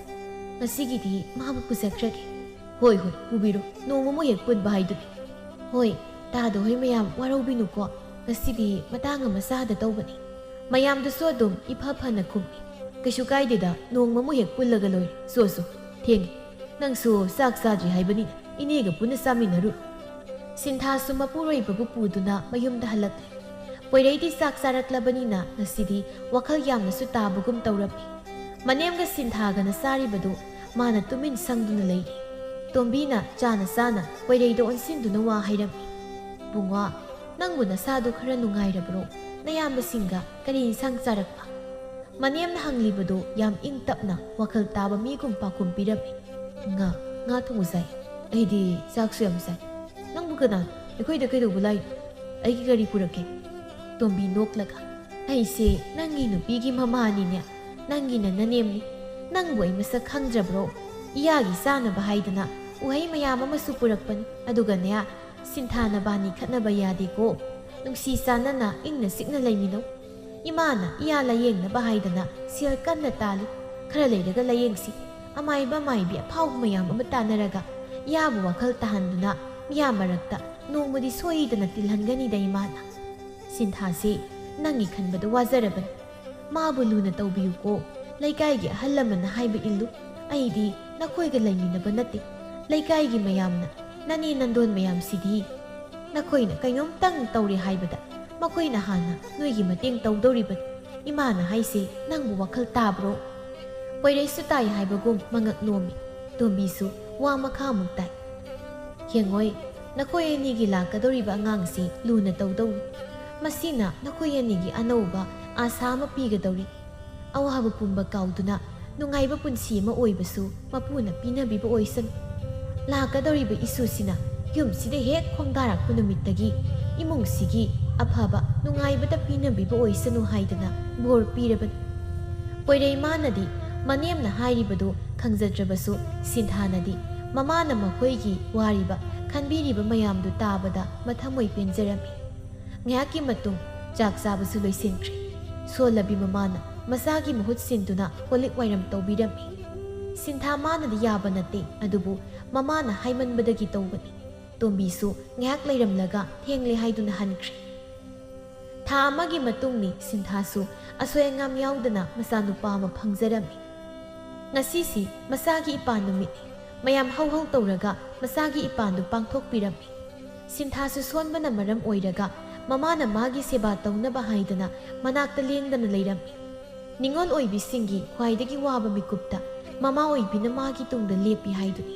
ꯉꯁꯤꯒꯤꯗꯤ ꯃꯥꯕꯨ ꯄꯨꯖꯈ꯭ꯔꯒꯦ꯫ ꯍꯣꯏ ꯍꯣꯏ, ꯄꯨꯕꯤꯔꯣ, ꯅꯣꯡꯃꯃꯨꯛ ꯍꯦꯛ ꯄꯨꯟꯕ ꯍꯥꯏꯗꯨꯅꯤ꯫ ꯍꯣꯏ, ꯇꯥꯗ ꯍꯣꯏ ꯃꯌꯥꯝ ꯋꯥꯔꯧꯕꯤꯅꯨꯀꯣ, ꯉꯁꯤꯗꯤ ꯃꯇꯥꯡ ꯑꯃ ꯆꯥꯗ ꯇꯧꯕꯅꯤ꯫ ꯃꯌꯥꯝꯗꯨꯁꯨ ꯑꯗꯨꯝ ꯏꯐ ꯐꯅ ꯈꯨꯝꯃꯤ꯫ ꯀꯩꯁꯨ ꯀꯥꯏꯗꯦꯗ, ꯅꯣꯡꯃꯃꯨꯛ ꯍꯦꯛ ꯄꯨꯜꯂꯒ ꯂꯣꯏꯔꯦ꯫ ꯁꯣ ꯊꯦꯡꯉꯦ, ꯅꯪꯁꯨ ꯆꯥꯛ ꯆꯥꯗ꯭ꯔꯤ ꯍꯥꯏꯕꯅꯤꯅ ꯏꯅꯦꯒ ꯄꯨꯟꯅ ꯆꯥꯃꯤꯟꯅꯔꯨ꯫ ꯁꯤꯟꯊꯥꯁꯨ ꯃꯄꯨꯔꯣꯏꯕꯕꯨ ꯄꯨꯗꯨꯅ ꯃꯌꯨꯝꯗ ꯍꯜꯂꯛꯂꯦ꯫ ꯄꯣꯏꯔꯩꯗꯤ ꯆꯥꯛ ꯆꯥꯔꯛꯂꯕꯅꯤꯅ ꯉꯁꯤꯗꯤ ꯋꯥꯈꯜ ꯌꯥꯝꯅꯁꯨ ꯇꯥꯕꯒꯨꯝ ꯇꯧꯔꯝꯃꯤ꯫ ꯃꯅꯦꯝꯒ ꯁꯤꯟꯊꯥꯒꯅ ꯆꯥꯔꯤꯕꯗꯨ ꯃꯥꯅ ꯇꯨꯃꯤꯟ ꯁꯪꯗꯨꯅ ꯂꯩꯔꯤ꯫ ꯇꯣꯝꯕꯤꯅ ꯆꯥꯅ ꯆꯥꯅ ꯄꯣꯏꯔꯩꯗ ꯑꯣꯟꯁꯤꯟꯗꯨꯅ ꯋꯥ ꯍꯥꯏꯔꯝꯃꯤ꯫ ꯕꯨꯡꯉꯣ, ꯅꯪꯕꯨ ꯅꯁꯥꯗꯨ ꯈꯔ ꯅꯨꯡꯉꯥꯏꯔꯕ꯭ꯔꯣ? ꯅꯌꯥꯝꯕꯁꯤꯡꯒ ꯀꯔꯤ ꯏꯟꯁꯥꯡ ꯆꯥꯔꯛꯄ? ꯃꯅꯦꯝꯅ ꯍꯪꯂꯤꯕꯗꯨ ꯌꯥꯝ ꯏꯪ ꯇꯞꯅ ꯋꯥꯈꯜ ꯇꯥꯕ ꯃꯤꯒꯨꯝ ꯄꯥꯎꯈꯨꯝ ꯄꯤꯔꯝꯃꯤ꯫ ꯉꯥ ꯊꯣꯡꯕ ꯆꯥꯏ, ꯑꯩꯗꯤ ꯆꯥꯛꯁꯨ ꯌꯥꯝ ꯆꯥꯏ꯫ ꯅꯪꯕꯨ ꯀꯅꯥ? ꯑꯩꯈꯣꯏꯗ ꯀꯩꯗꯧꯕ ꯂꯥꯛꯏꯅꯣ? ꯑꯩꯒꯤ ꯒꯥꯔꯤ ꯄꯨꯔꯛꯀꯦ꯫ ꯇꯣꯝꯕꯤ ꯅꯣꯛꯂꯒ, ꯑꯩꯁꯦ ꯅꯪꯒꯤ ꯅꯨꯄꯤꯒꯤ ꯃꯃꯥꯅꯤꯅꯦ, ꯅꯪꯒꯤꯅ ꯅꯅꯦꯝꯅꯤ꯫ ꯅꯪꯕꯨ ꯑꯩ ꯃꯁꯛ ꯈꯪꯗ꯭ꯔꯕ꯭ꯔꯣ? ꯏꯌꯥꯒꯤ ꯆꯥꯅꯕ ꯍꯥꯏꯗꯅ ꯎꯍꯩ ꯃꯌꯥꯝ ꯑꯃꯁꯨ ꯄꯨꯔꯛꯄꯅꯤ꯫ ꯑꯗꯨꯒꯅꯦ, ꯁꯤꯟꯊꯥ ꯅꯕꯥꯅꯤ ꯈꯠꯅꯕ ꯌꯥꯗꯦꯀꯣ, ꯅꯨꯡꯁꯤ ꯆꯥꯟꯅꯅ ꯏꯪꯅ ꯆꯤꯛꯅ ꯂꯩꯃꯤꯟꯅꯧ꯫ ꯏꯃꯥꯅ ꯏꯌꯥ ꯂꯥꯌꯦꯡꯅꯕ ꯍꯥꯏꯗꯅ ꯁꯦꯜ ꯀꯟꯅ ꯇꯥꯜꯂꯤ, ꯈꯔ ꯂꯩꯔꯒ ꯂꯥꯌꯦꯡꯁꯤ꯫ ꯑꯃꯥꯏꯕ ꯃꯥꯏꯕꯤ ꯑꯐꯥꯎꯕ ꯃꯌꯥꯝ ꯑꯃ ꯇꯥꯟꯅꯔꯒ ꯏꯌꯥꯕꯨ ꯋꯥꯈꯜ ꯇꯥꯍꯟꯗꯨꯅ ꯃꯤꯌꯥꯝ ꯃꯔꯛꯇ ꯅꯣꯡꯃꯗꯤ ꯁꯣꯏꯗꯅ ꯇꯤꯜꯍꯟꯒꯅꯤꯗ ꯏꯃꯥꯅ꯫ ꯁꯤꯟꯊꯥꯁꯤ ꯅꯪꯒꯤ ꯈꯟꯕꯗ ꯋꯥꯖꯔꯕꯅꯤ, ꯃꯥꯕꯨ ꯂꯨꯅ ꯇꯧꯕꯤꯌꯨꯀꯣ꯫ ꯂꯩꯀꯥꯏꯒꯤ ꯑꯍꯜ ꯂꯃꯟꯅ ꯍꯥꯏꯕ ꯏꯜꯂꯨ, ꯑꯩꯗꯤ ꯅꯈꯣꯏꯒ ꯂꯩꯃꯤꯟꯅꯕ ꯅꯠꯇꯦ꯫ ꯂꯩꯀꯥꯏꯒꯤ ꯃꯌꯥꯝꯅ, ꯅꯅꯦ ꯅꯟꯗꯣꯟ ꯃꯌꯥꯝꯁꯤꯗꯤ ꯅꯈꯣꯏꯅ ꯀꯩꯅꯣꯝꯇꯪ ꯇꯧꯔꯦ ꯍꯥꯏꯕꯗ ꯃꯈꯣꯏꯅ ꯍꯥꯟꯅ ꯅꯣꯏꯒꯤ ꯃꯇꯦꯡ ꯇꯧꯗꯧꯔꯤꯕꯅꯤ꯫ ꯏꯃꯥꯅ ꯍꯥꯏꯁꯦ ꯅꯪꯕꯨ ꯋꯥꯈꯜ ꯇꯥꯕ꯭ꯔꯣ? ꯄꯣꯏꯔꯩꯁꯨ ꯇꯥꯏ ꯍꯥꯏꯕꯒꯨꯝ ꯃꯉꯛ ꯅꯣꯝꯃꯤ꯫ ꯇꯣꯝꯕꯤꯁꯨ ꯋꯥ ꯃꯈꯥꯃꯨꯛ ꯇꯥꯏ꯫ ꯌꯦꯡꯉꯣꯏ, ꯅꯈꯣꯏ ꯑꯅꯤꯒꯤ ꯂꯥꯛꯀꯗꯧꯔꯤꯕ ꯑꯉꯥꯡꯁꯤ ꯂꯨꯅ ꯇꯧꯗꯧꯅꯤ꯫ ꯃꯁꯤꯅ ꯅꯈꯣꯏ ꯑꯅꯤꯒꯤ ꯑꯅꯧꯕ ꯑꯥꯁꯥ ꯑꯃ ꯄꯤꯒꯗꯧꯔꯤ꯫ ꯑꯋꯥꯕ ꯄꯨꯝꯕ ꯀꯥꯎꯗꯨꯅ ꯅꯨꯡꯉꯥꯏꯕ ꯄꯨꯟꯁꯤ ꯑꯃ ꯑꯣꯏꯕꯁꯨ ꯃꯄꯨꯅ ꯄꯤꯅꯕꯤꯕ ꯑꯣꯏꯁꯅꯨ꯫ ꯂꯥꯛꯀꯗꯧꯔꯤꯕ ꯏꯁꯨꯁꯤꯅ ꯌꯨꯝꯁꯤꯗ ꯍꯦꯛ ꯈꯣꯡꯗꯥꯔꯛꯄ ꯅꯨꯃꯤꯠꯇꯒꯤ ꯏꯃꯨꯡꯁꯤꯒꯤ ꯑꯐꯕ ꯅꯨꯡꯉꯥꯏꯕꯇ ꯄꯤꯅꯕꯤꯕ ꯑꯣꯏꯁꯅꯨ ꯍꯥꯏꯗꯅ ꯕꯣꯔ ꯄꯤꯔꯕꯅꯤ꯫ ꯄꯣꯏꯔꯩ ꯃꯥꯅꯗꯤ ꯃꯅꯦꯝꯅ ꯍꯥꯏꯔꯤꯕꯗꯨ ꯈꯪꯖꯗ꯭ꯔꯕꯁꯨ ꯁꯤꯟꯊꯥꯅꯗꯤ ꯃꯃꯥꯅ ꯃꯈꯣꯏꯒꯤ ꯋꯥꯔꯤꯕ ꯈꯟꯕꯤꯔꯤꯕ ꯃꯌꯥꯝꯗꯨ ꯇꯥꯕꯗ ꯃꯊꯃꯣꯏ ꯄꯦꯟꯖꯔꯝꯃꯤ꯫ ꯉꯥꯏꯍꯥꯛꯀꯤ ꯃꯇꯨꯡ ꯆꯥꯛ ꯆꯥꯕꯁꯨ ꯂꯣꯏꯁꯤꯟꯈ꯭ꯔꯦ꯫ ꯁꯣꯜꯂꯕꯤ ꯃꯃꯥꯅ ꯃꯆꯥꯒꯤ ꯃꯍꯨꯠ ꯁꯤꯟꯗꯨꯅ ꯀꯣꯜꯂꯤꯛ ꯋꯥꯏꯔꯝ ꯇꯧꯕꯤꯔꯝꯃꯤ꯫ ꯁꯤꯟꯊꯥ ꯃꯥꯅꯗꯤ ꯌꯥꯕ ꯅꯠꯇꯦ, ꯑꯗꯨꯕꯨ ꯃꯃꯥꯅ ꯍꯥꯏꯃꯟꯕꯗꯒꯤ ꯇꯧꯕꯅꯤ꯫ ꯇꯣꯝꯕꯤꯁꯨ ꯉꯥꯏꯍꯥꯛ ꯂꯩꯔꯝꯂꯒ ꯊꯦꯡꯂꯦ ꯍꯥꯏꯗꯨꯅ ꯍꯟꯈ꯭ꯔꯦ꯫ ꯊꯥ ꯑꯃꯒꯤ ꯃꯇꯨꯡꯅꯤ ꯁꯤꯟꯊꯥꯁꯨ ꯑꯁꯣꯏ ꯑꯉꯥꯝ ꯌꯥꯎꯗꯅ ꯃꯆꯥꯅꯨꯄꯥ ꯑꯃ ꯐꯪꯖꯔꯝꯃꯤ꯫ ꯉꯁꯤꯁꯤ ꯃꯆꯥꯒꯤ ꯏꯄꯥꯟ ꯅꯨꯃꯤꯠꯅꯤ꯫ ꯃꯌꯥꯝ ꯍꯧ ꯇꯧꯔꯒ ꯃꯆꯥꯒꯤ ꯏꯄꯥꯟꯗꯨ ꯄꯥꯡꯊꯣꯛꯄꯤꯔꯝꯃꯤ꯫ ꯁꯤꯟꯊꯥꯁꯨ ꯁꯣꯟꯕꯅ ꯃꯔꯝ ꯑꯣꯏꯔꯒ ꯃꯃꯥꯅ ꯃꯥꯒꯤ ꯁꯦꯕꯥ ꯇꯧꯅꯕ ꯍꯥꯏꯗꯅ ꯃꯅꯥꯛꯇ ꯂꯦꯡꯗꯅ ꯂꯩꯔꯝꯃꯤ꯫ ꯅꯤꯡꯉꯣꯜ ꯑꯣꯏꯕꯤꯁꯤꯡꯒꯤ ꯈ꯭ꯋꯥꯏꯗꯒꯤ ꯋꯥꯕ ꯃꯤꯀꯨꯞꯇ ꯃꯃꯥ ꯑꯣꯏꯕꯤꯅ ꯃꯥꯒꯤ ꯇꯨꯡꯗ ꯂꯦꯞꯄꯤ ꯍꯥꯏꯗꯨꯅꯤ꯫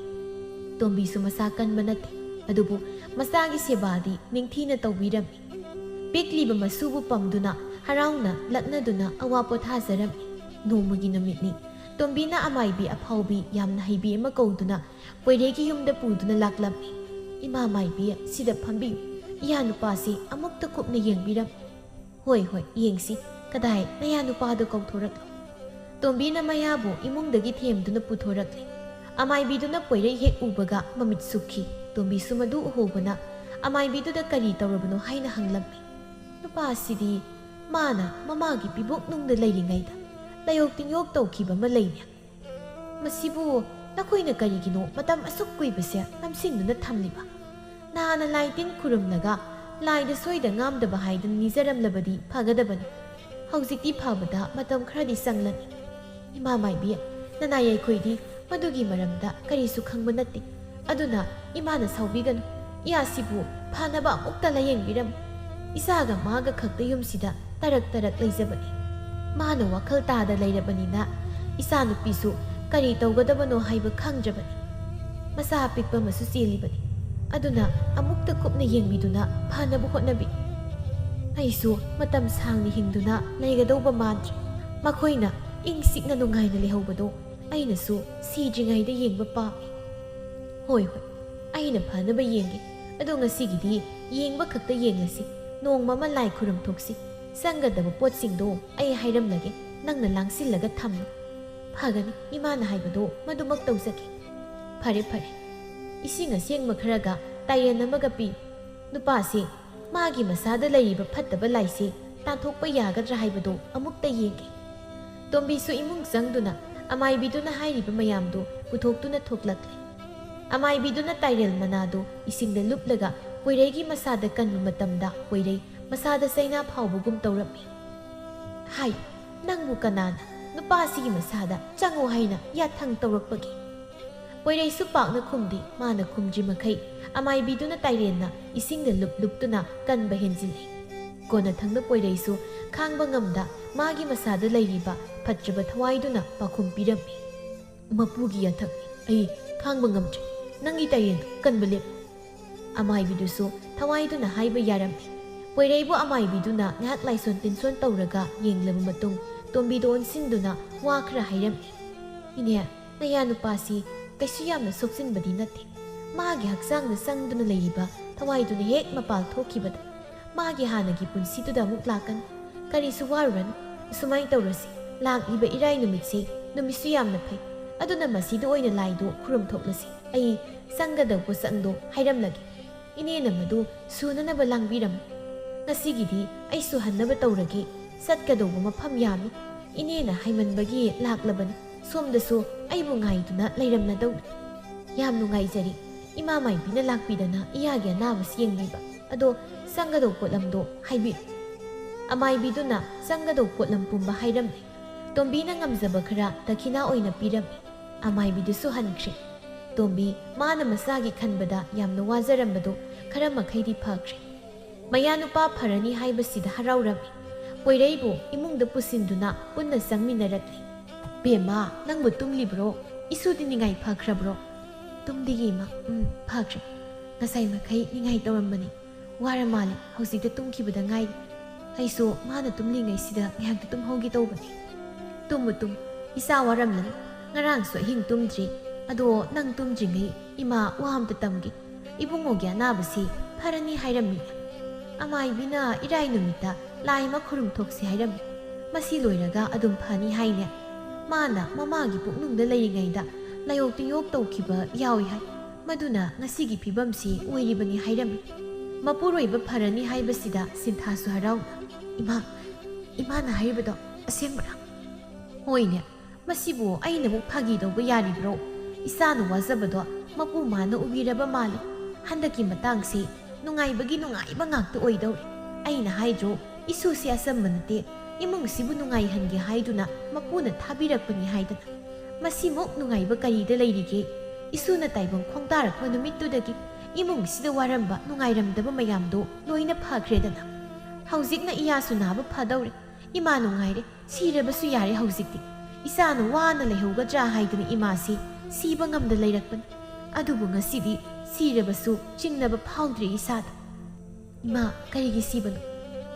ꯇꯣꯝꯕꯤꯁꯨ ꯃꯁꯥ ꯀꯟꯕ ꯅꯠꯇꯦ, ꯑꯗꯨꯕꯨ ꯃꯆꯥꯒꯤ ꯁꯦꯕꯥꯗꯤ ꯅꯤꯡꯊꯤꯅ ꯇꯧꯕꯤꯔꯝꯃꯤ꯫ ꯄꯤꯛꯂꯤꯕ ꯃꯁꯨꯕꯨ ꯄꯝꯗꯨꯅ ꯍꯔꯥꯎꯅ ꯂꯛꯅꯗꯨꯅ ꯑꯋꯥ ꯄꯣꯊꯥꯖꯔꯝꯃꯤ꯫ ꯅꯣꯡꯃꯒꯤ ꯅꯨꯃꯤꯠꯅꯤ꯫ ꯇꯣꯝꯕꯤꯅ ꯑꯃꯥꯏꯕꯤ ꯑꯐꯥꯎꯕꯤ ꯌꯥꯝꯅ ꯍꯩꯕꯤ ꯑꯃ ꯀꯧꯗꯨꯅ ꯄꯣꯏꯔꯩꯒꯤ ꯌꯨꯝꯗ ꯄꯨꯗꯨꯅ ꯂꯥꯛꯂꯝꯃꯤ꯫ ꯏꯃꯥ ꯃꯥꯏꯕꯤ, ꯁꯤꯗ ꯐꯝꯕꯤꯌꯨ, ꯏꯌꯥ ꯅꯨꯄꯥꯁꯤ ꯑꯃꯨꯛꯇ ꯀꯨꯞꯅ ꯌꯦꯡꯕꯤꯔꯝꯃꯤ꯫ ꯍꯣꯏ ꯌꯦꯡꯁꯤ, ꯀꯗꯥꯏ ꯅꯌꯥ ꯅꯨꯄꯥꯗꯨ ꯀꯧꯊꯣꯔꯛꯂꯣ꯫ ꯇꯣꯝꯕꯤꯅ ꯃꯌꯥꯕꯨ ꯏꯃꯨꯡꯗꯒꯤ ꯊꯦꯝꯗꯨꯅ ꯄꯨꯊꯣꯔꯛꯂꯤ꯫ ꯑꯃꯥꯏꯕꯤꯗꯨꯅ ꯄꯣꯏꯔꯩ ꯍꯦꯛ ꯎꯕꯒ ꯃꯃꯤꯠ ꯁꯨꯛꯈꯤ꯫ ꯇꯣꯝꯕꯤꯁꯨ ꯃꯗꯨ ꯎꯍꯧꯕꯅ ꯑꯃꯥꯏꯕꯤꯗꯨꯗ ꯀꯔꯤ ꯇꯧꯔꯕꯅꯣ ꯍꯥꯏꯅ ꯍꯪꯂꯝꯃꯤ꯫ ꯅꯨꯄꯥ ꯑꯁꯤꯗꯤ ꯃꯥꯅ ꯃꯃꯥꯒꯤ ꯄꯤꯕꯣꯛꯅꯨꯡꯗ ꯂꯩꯔꯤꯉꯩꯗ ꯂꯥꯏꯌꯣꯛ ꯇꯤꯟꯌꯣꯛ ꯇꯧꯈꯤꯕ ꯑꯃ ꯂꯩꯅꯦ꯫ ꯃꯁꯤꯕꯨ ꯅꯈꯣꯏꯅ ꯀꯔꯤꯒꯤꯅꯣ ꯃꯇꯝ ꯑꯁꯨꯛ ꯀꯨꯏꯕꯁꯦ ꯅꯝꯁꯤꯟꯗꯨꯅ ꯊꯝꯂꯤꯕ? ꯅꯍꯥꯟꯅ ꯂꯥꯏ ꯇꯤꯟ ꯈꯨꯔꯨꯝꯂꯒ ꯂꯥꯏꯗ ꯁꯣꯏꯗ ꯉꯥꯝꯗꯕ ꯍꯥꯏꯗꯨꯅ ꯅꯤꯖꯔꯝꯂꯕꯗꯤ ꯐꯒꯗꯕꯅꯤ꯫ ꯍꯧꯖꯤꯛꯇꯤ ꯐꯕꯗ ꯃꯇꯝ ꯈꯔꯗꯤ ꯆꯪꯂꯅꯤ꯫ ꯏꯃꯥ ꯃꯥꯏꯕꯤ, ꯅꯅꯥ ꯌꯥꯏꯈꯣꯏꯗꯤ ꯃꯗꯨꯒꯤ ꯃꯔꯝꯗ ꯀꯔꯤꯁꯨ ꯈꯪꯕ ꯅꯠꯇꯦ꯫ ꯑꯗꯨꯅ ꯏꯃꯥꯅ ꯁꯥꯎꯕꯤꯒꯅꯨ꯫ ꯏꯌꯥꯁꯤꯕꯨ ꯐꯅꯕ ꯑꯃꯨꯛꯇ ꯂꯥꯌꯦꯡꯕꯤꯔꯝꯃꯨ꯫ ꯏꯆꯥꯒ ꯃꯥꯒ ꯈꯛꯇ ꯌꯨꯝꯁꯤꯗ ꯇꯔꯛ ꯂꯩꯖꯕꯅꯤ꯫ ꯃꯥꯅ ꯋꯥꯈꯜ ꯇꯥꯗ ꯂꯩꯔꯕꯅꯤꯅ ꯏꯆꯥꯅꯨꯄꯤꯁꯨ ꯀꯔꯤ ꯇꯧꯒꯗꯕꯅꯣ ꯍꯥꯏꯕ ꯈꯪꯗ꯭ꯔꯕꯅꯤ꯫ ꯃꯆꯥ ꯑꯄꯤꯛꯄ ꯑꯃꯁꯨ ꯆꯦꯜꯂꯤꯕꯅꯤ꯫ ꯑꯗꯨꯅ ꯑꯃꯨꯛꯇ ꯀꯨꯞꯅ ꯌꯦꯡꯕꯤꯗꯨꯅ ꯐꯅꯕ ꯍꯣꯠꯅꯕꯤ꯫ ꯑꯩꯁꯨ ꯃꯇꯝ ꯁꯥꯡꯅ ꯍꯤꯡꯗꯨꯅ ꯂꯩꯒꯗꯧꯕ ꯃꯥꯟꯗ꯭ꯔꯦ꯫ ꯃꯈꯣꯏꯅ ꯏꯪ ꯆꯤꯛꯅ ꯅꯨꯡꯉꯥꯏꯅ ꯂꯩꯍꯧꯕꯗꯣ ꯑꯩꯅꯁꯨ ꯁꯤꯗ꯭ꯔꯤꯉꯩꯗ ꯌꯦꯡꯕ ꯄꯥꯝꯃꯤ꯫ ꯍꯣꯏ, ꯑꯩꯅ ꯐꯅꯕ ꯌꯦꯡꯒꯦ꯫ ꯑꯗꯣ ꯉꯁꯤꯒꯤꯗꯤ ꯌꯦꯡꯕ ꯈꯛꯇ ꯌꯦꯡꯂꯁꯤ꯫ ꯅꯣꯡꯃ ꯑꯃ ꯂꯥꯏ ꯈꯨꯔꯨꯝꯊꯣꯛꯁꯤ꯫ ꯆꯪꯒꯗꯕ ꯄꯣꯠꯁꯤꯡꯗꯣ ꯑꯩ ꯍꯥꯏꯔꯝꯂꯒꯦ, ꯅꯪꯅ ꯂꯥꯡꯁꯤꯜꯂꯒ ꯊꯝꯃꯨ꯫ ꯐꯒꯅꯤ, ꯏꯃꯥꯅ ꯍꯥꯏꯕꯗꯣ ꯃꯗꯨꯃꯛ ꯇꯧꯖꯒꯦ꯫ ꯐꯔꯦ, ꯏꯁꯤꯡ ꯑꯁꯦꯡꯕ ꯈꯔꯒ ꯇꯥꯏꯔꯦꯟ ꯑꯃꯒ ꯄꯤ꯫ ꯅꯨꯄꯥꯁꯤ ꯃꯥꯒꯤ ꯃꯁꯥꯗ ꯂꯩꯔꯤꯕ ꯐꯠꯇꯕ ꯂꯥꯏꯁꯦ ꯇꯥꯟꯊꯣꯛꯄ ꯌꯥꯒꯗ꯭ꯔꯥ ꯍꯥꯏꯕꯗꯣ ꯑꯃꯨꯛꯇ ꯌꯦꯡꯒꯦ꯫ ꯇꯣꯝꯕꯤꯁꯨ ꯏꯃꯨꯡ ꯆꯪꯗꯨꯅ ꯑꯃꯥꯏꯕꯤꯗꯨꯅ ꯍꯥꯏꯔꯤꯕ ꯃꯌꯥꯝꯗꯣ ꯄꯨꯊꯣꯛꯇꯨꯅ ꯊꯣꯛꯂꯛꯂꯦ꯫ ꯑꯃꯥꯏꯕꯤꯗꯨꯅ ꯇꯥꯏꯔꯦꯜ ꯃꯅꯥꯗꯣ ꯏꯁꯤꯡꯗ ꯂꯨꯞꯂꯒ ꯄꯣꯏꯔꯩꯒꯤ ꯃꯁꯥꯗ ꯀꯟꯕ ꯃꯇꯝꯗ ꯄꯣꯏꯔꯩ ꯃꯁꯥꯗ ꯆꯩꯅꯥ ꯐꯥꯎꯕꯒꯨꯝ ꯇꯧꯔꯝꯃꯤ꯫ ꯍꯥꯏ, ꯅꯪꯕꯨ ꯀꯅꯥꯅ ꯅꯨꯄꯥꯁꯤꯒꯤ ꯃꯁꯥꯗ ꯆꯪꯉꯣ ꯍꯥꯏꯅ ꯌꯥꯊꯪ ꯇꯧꯔꯛꯄꯒꯦ? ꯄꯣꯏꯔꯩꯁꯨ ꯄꯥꯛꯅ ꯈꯨꯝꯗꯦ꯫ ꯃꯥꯅ ꯈꯨꯝꯗ꯭ꯔꯤ ꯃꯈꯩ ꯑꯃꯥꯏꯕꯤꯗꯨꯅ ꯇꯥꯏꯔꯦꯟꯅ ꯏꯁꯤꯡꯗ ꯂꯨꯞꯇꯨꯅ ꯀꯟꯕ ꯍꯦꯟꯖꯤꯜꯂꯤ꯫ ꯀꯣꯟꯅꯊꯪꯗ ꯄꯣꯏꯔꯩꯁꯨ ꯈꯥꯡꯕ ꯉꯝꯗ ꯃꯥꯒꯤ ꯃꯁꯥꯗ ꯂꯩꯔꯤꯕ ꯐꯠꯇ꯭ꯔꯕ ꯊꯋꯥꯏꯗꯨꯅ ꯄꯥꯎꯈꯨꯝ ꯄꯤꯔꯝꯃꯤ꯫ ꯃꯄꯨꯒꯤ ꯌꯥꯊꯪꯅꯤ, ꯑꯩ ꯈꯥꯡꯕ ꯉꯝꯗ꯭ꯔꯦ꯫ ꯅꯪꯒꯤ ꯇꯥꯏꯔꯦꯟꯗꯨ ꯀꯟꯕ ꯂꯦꯞꯄꯨ꯫ ꯑꯃꯥꯏꯕꯤꯗꯨꯁꯨ ꯊꯋꯥꯏꯗꯨꯅ ꯍꯥꯏꯕ ꯌꯥꯔꯝꯃꯤ꯫ ꯄꯣꯏꯔꯩꯕꯨ ꯑꯃꯥꯏꯕꯤꯗꯨꯅ ꯉꯥꯏꯍꯥꯛ ꯂꯥꯏꯁꯣꯟ ꯇꯤꯟꯁꯣꯟ ꯇꯧꯔꯒ ꯌꯦꯡꯂꯕ ꯃꯇꯨꯡ ꯇꯣꯝꯕꯤꯗ ꯑꯣꯟꯁꯤꯟꯗꯨꯅ ꯋꯥ ꯈꯔ ꯍꯥꯏꯔꯝꯃꯤ꯫ ꯏꯅꯦ, ꯅꯌꯥ ꯅꯨꯄꯥꯁꯤ ꯀꯩꯁꯨ ꯌꯥꯝꯅ ꯁꯣꯛꯆꯤꯟꯕꯗꯤ ꯅꯠꯇꯦ꯫ ꯃꯥꯒꯤ ꯍꯛꯆꯥꯡꯗ ꯆꯪꯗꯨꯅ ꯂꯩꯔꯤꯕ ꯊꯋꯥꯏꯗꯨꯅ ꯍꯦꯛ ꯃꯄꯥꯜ ꯊꯣꯛꯈꯤꯕꯗ ꯃꯥꯒꯤ ꯍꯥꯟꯅꯒꯤ ꯄꯨꯟꯁꯤꯗꯨꯗ ꯑꯃꯨꯛ ꯂꯥꯛꯀꯅꯤ꯫ ꯀꯔꯤꯁꯨ ꯋꯥꯔꯨꯔꯅꯨ꯫ ꯑꯁꯨꯃꯥꯏꯅ ꯇꯧꯔꯁꯤ, ꯂꯥꯛꯂꯤꯕ ꯏꯔꯥꯏ ꯅꯨꯃꯤꯠꯁꯤ ꯅꯨꯃꯤꯠꯁꯨ ꯌꯥꯝꯅ ꯐꯩ꯫ ꯑꯗꯨꯅ ꯃꯁꯤꯗ ꯑꯣꯏꯅ ꯂꯥꯏꯗꯣ ꯈꯨꯔꯨꯝꯊꯣꯛꯂꯁꯤ꯫ ꯑꯩ ꯆꯪꯒꯗꯕ ꯄꯣꯠꯁꯛꯗꯣ ꯍꯥꯏꯔꯝꯂꯒꯦ꯫ ꯏꯅꯦꯅ ꯃꯗꯨ ꯁꯨꯅꯅꯕ ꯂꯥꯡꯕꯤꯔꯝꯃꯨ꯫ ꯉꯁꯤꯒꯤꯗꯤ ꯑꯩ ꯁꯨꯍꯟꯅꯕ ꯇꯧꯔꯒꯦ꯫ ꯆꯠꯀꯗꯧꯕ ꯃꯐꯝ ꯌꯥꯝꯃꯤ꯫ ꯏꯅꯦꯅ ꯍꯥꯏꯃꯟꯕꯒꯤ ꯂꯥꯛꯂꯕꯅꯤ꯫ ꯁꯣꯝꯗꯁꯨ ꯑꯩꯕꯨ ꯉꯥꯏꯗꯨꯅ ꯂꯩꯔꯝꯂꯗꯧꯅꯤ꯫ ꯌꯥꯝ ꯅꯨꯡꯉꯥꯏꯖꯔꯤ ꯏꯃꯥ ꯃꯥꯏꯕꯤꯅ ꯂꯥꯛꯄꯤꯗꯅ ꯏꯌꯥꯒꯤ ꯑꯅꯥꯕꯁꯤ ꯌꯦꯡꯕꯤꯕ꯫ ꯑꯗꯣ ꯆꯪꯒꯗꯧ ꯄꯣꯠꯂꯝꯗꯣ ꯍꯥꯏꯕꯤꯔꯨ꯫ ꯑꯃꯥꯏꯕꯤꯗꯨꯅ ꯆꯪꯒꯗꯧ ꯄꯣꯠꯂꯝ ꯄꯨꯝꯕ ꯍꯥꯏꯔꯝꯃꯤ꯫ ꯇꯣꯝꯕꯤꯅ ꯉꯝꯖꯕ ꯈꯔ ꯗꯈꯤꯅꯥ ꯑꯣꯏꯅ ꯄꯤꯔꯝꯃꯤ꯫ ꯑꯃꯥꯏꯕꯤꯗꯨꯁꯨ ꯍꯟꯈ꯭ꯔꯦ꯫ ꯇꯣꯝꯕꯤ ꯃꯥꯅ ꯃꯆꯥꯒꯤ ꯈꯟꯕꯗ ꯌꯥꯝꯅ ꯋꯥꯖꯔꯝꯕꯗꯣ ꯈꯔ ꯃꯈꯩꯗꯤ ꯐꯈ꯭ꯔꯦ꯫ ꯃꯌꯥꯅꯨꯄꯥ ꯐꯔꯅꯤ ꯍꯥꯏꯕꯁꯤꯗ ꯍꯔꯥꯎꯔꯝꯃꯤ꯫ ꯄꯣꯏꯔꯩꯕꯨ ꯏꯃꯨꯡꯗ ꯄꯨꯁꯤꯟꯗꯨꯅ ꯄꯨꯟꯅ ꯆꯪꯃꯤꯟꯅꯔꯛꯂꯤ꯫ ꯕꯦꯝꯃ, ꯅꯪꯕꯨ ꯇꯨꯝꯂꯤꯕ꯭ꯔꯣ? ꯏꯁꯨꯗꯤ ꯅꯤꯡꯉꯥꯏ ꯐꯈ꯭ꯔꯕ꯭ꯔꯣ? ꯇꯨꯝꯗꯤꯌꯦ ꯏꯃꯥ꯫ ꯐꯈ꯭ꯔꯦ꯫ ꯉꯁꯥꯏ ꯃꯈꯩ ꯅꯤꯡꯉꯥꯏ ꯇꯧꯔꯝꯕꯅꯤ꯫ ꯋꯥꯔ ꯃꯥꯜꯂꯦ, ꯍꯧꯖꯤꯛꯇ ꯇꯨꯝꯈꯤꯕꯗ ꯉꯥꯏꯔꯤ꯫ ꯑꯩꯁꯨ ꯃꯥꯅ ꯇꯨꯝꯂꯤꯉꯩꯁꯤꯗ ꯉꯥꯏꯍꯥꯛꯇ ꯇꯨꯝꯍꯧꯒꯦ ꯇꯧꯕꯅꯤ꯫ ꯇꯨꯝꯃꯨ, ꯏꯆꯥ ꯋꯥꯔꯝꯂꯅꯤ꯫ ꯉꯔꯥꯡꯁꯨ ꯑꯍꯤꯡ ꯇꯨꯝꯗ꯭ꯔꯤ꯫ ꯑꯗꯣ ꯅꯪ ꯇꯨꯝꯗ꯭ꯔꯤꯉꯩ ꯏꯃꯥ ꯋꯥ ꯑꯝꯇ ꯇꯝꯒꯦ꯫ ꯏꯕꯨꯡꯉꯣꯒꯤ ꯑꯅꯥꯕꯁꯤ ꯐꯔꯅꯤ ꯍꯥꯏꯔꯝꯃꯤ꯫ ꯑꯃꯥꯏꯕꯤꯅ ꯏꯔꯥꯏ ꯅꯨꯃꯤꯠꯇ ꯂꯥꯏ ꯑꯃ ꯈꯨꯔꯨꯝꯊꯣꯛꯁꯤ ꯍꯥꯏꯔꯝꯃꯤ꯫ ꯃꯁꯤ ꯂꯣꯏꯔꯒ ꯑꯗꯨꯝ ꯐꯅꯤ ꯍꯥꯏꯅꯦ꯫ ꯃꯥꯅ ꯃꯃꯥꯒꯤ ꯄꯨꯛꯅꯨꯡꯗ ꯂꯩꯔꯤꯉꯩꯗ ꯂꯥꯏꯌꯣꯛ ꯇꯤꯟꯌꯣꯛ ꯇꯧꯈꯤꯕ ꯌꯥꯎꯏ ꯍꯥꯏ꯫ ꯃꯗꯨꯅ ꯉꯁꯤꯒꯤ ꯐꯤꯕꯝꯁꯤ ꯑꯣꯏꯔꯤꯕꯅꯤ ꯍꯥꯏꯔꯝꯃꯤ꯫ ꯃꯄꯨꯔꯣꯏꯕ ꯐꯔꯅꯤ ꯍꯥꯏꯕꯁꯤꯗ ꯁꯤꯟꯊꯥꯁꯨ ꯍꯔꯥꯎꯅ, ꯏꯃꯥꯅ ꯍꯥꯏꯔꯤꯕꯗꯣ ꯑꯁꯦꯡꯕꯔꯥ? ꯍꯣꯏꯅꯦ, ꯃꯁꯤꯕꯨ ꯑꯩꯅꯃꯨꯛ ꯐꯥꯒꯤ ꯇꯧꯕ ꯌꯥꯔꯤꯕ꯭ꯔꯣ? ꯏꯆꯥꯅ ꯋꯥꯖꯕꯗꯣ ꯃꯄꯨ ꯃꯥꯅ ꯎꯕꯤꯔꯕ ꯃꯥꯜꯂꯤ꯫ ꯍꯟꯗꯛꯀꯤ ꯃꯇꯥꯡꯁꯤ ꯅꯨꯡꯉꯥꯏꯕꯒꯤ ꯅꯨꯡꯉꯥꯏꯕ ꯉꯥꯛꯇ ꯑꯣꯏꯗꯧꯔꯤ꯫ ꯑꯩꯅ ꯍꯥꯏꯗ꯭ꯔꯣ, ꯏꯁꯨꯁꯤ ꯑꯆꯝꯕ ꯅꯠꯇꯦ, ꯏꯃꯨꯡꯁꯤꯕꯨ ꯅꯨꯡꯉꯥꯏꯍꯟꯒꯦ ꯍꯥꯏꯗꯨꯅ ꯃꯄꯨꯅ ꯊꯥꯕꯤꯔꯛꯄꯅꯤ ꯍꯥꯏꯗꯅ꯫ ꯃꯁꯤꯃꯨꯛ ꯅꯨꯡꯉꯥꯏꯕ ꯀꯔꯤꯗ ꯂꯩꯔꯤꯒꯦ? ꯏꯁꯨꯅ ꯇꯥꯏꯕꯪ ꯈꯣꯡꯗꯥꯔꯛꯄ ꯅꯨꯃꯤꯠꯇꯨꯗꯒꯤ ꯏꯃꯨꯡꯁꯤꯗ ꯋꯥꯔꯝꯕ ꯅꯨꯡꯉꯥꯏꯔꯝꯗꯕ ꯃꯌꯥꯝꯗꯣ ꯂꯣꯏꯅ ꯐꯈ꯭ꯔꯦꯗꯅ꯫ ꯍꯧꯖꯤꯛꯅ ꯏꯌꯥꯁꯨ ꯅꯥꯕ ꯐꯗꯧꯔꯦ꯫ ꯏꯃꯥ ꯅꯨꯡꯉꯥꯏꯔꯦ, ꯁꯤꯔꯕꯁꯨ ꯌꯥꯔꯦ ꯍꯧꯖꯤꯛꯇꯤ꯫ ꯏꯆꯥꯅ ꯋꯥꯅ ꯂꯩꯍꯧꯒꯗ꯭ꯔꯥ ꯍꯥꯏꯗꯨꯅ ꯏꯃꯥꯁꯤ ꯁꯤꯕ ꯉꯝꯗ ꯂꯩꯔꯛꯄꯅꯤ꯫ ꯑꯗꯨꯕꯨ ꯉꯁꯤꯗꯤ ꯁꯤꯔꯕꯁꯨ ꯆꯤꯡꯅꯕ ꯐꯥꯎꯗ꯭ꯔꯦ ꯏꯁꯥꯗ꯫ ꯏꯃꯥ, ꯀꯔꯤꯒꯤ ꯁꯤꯕꯅꯣ?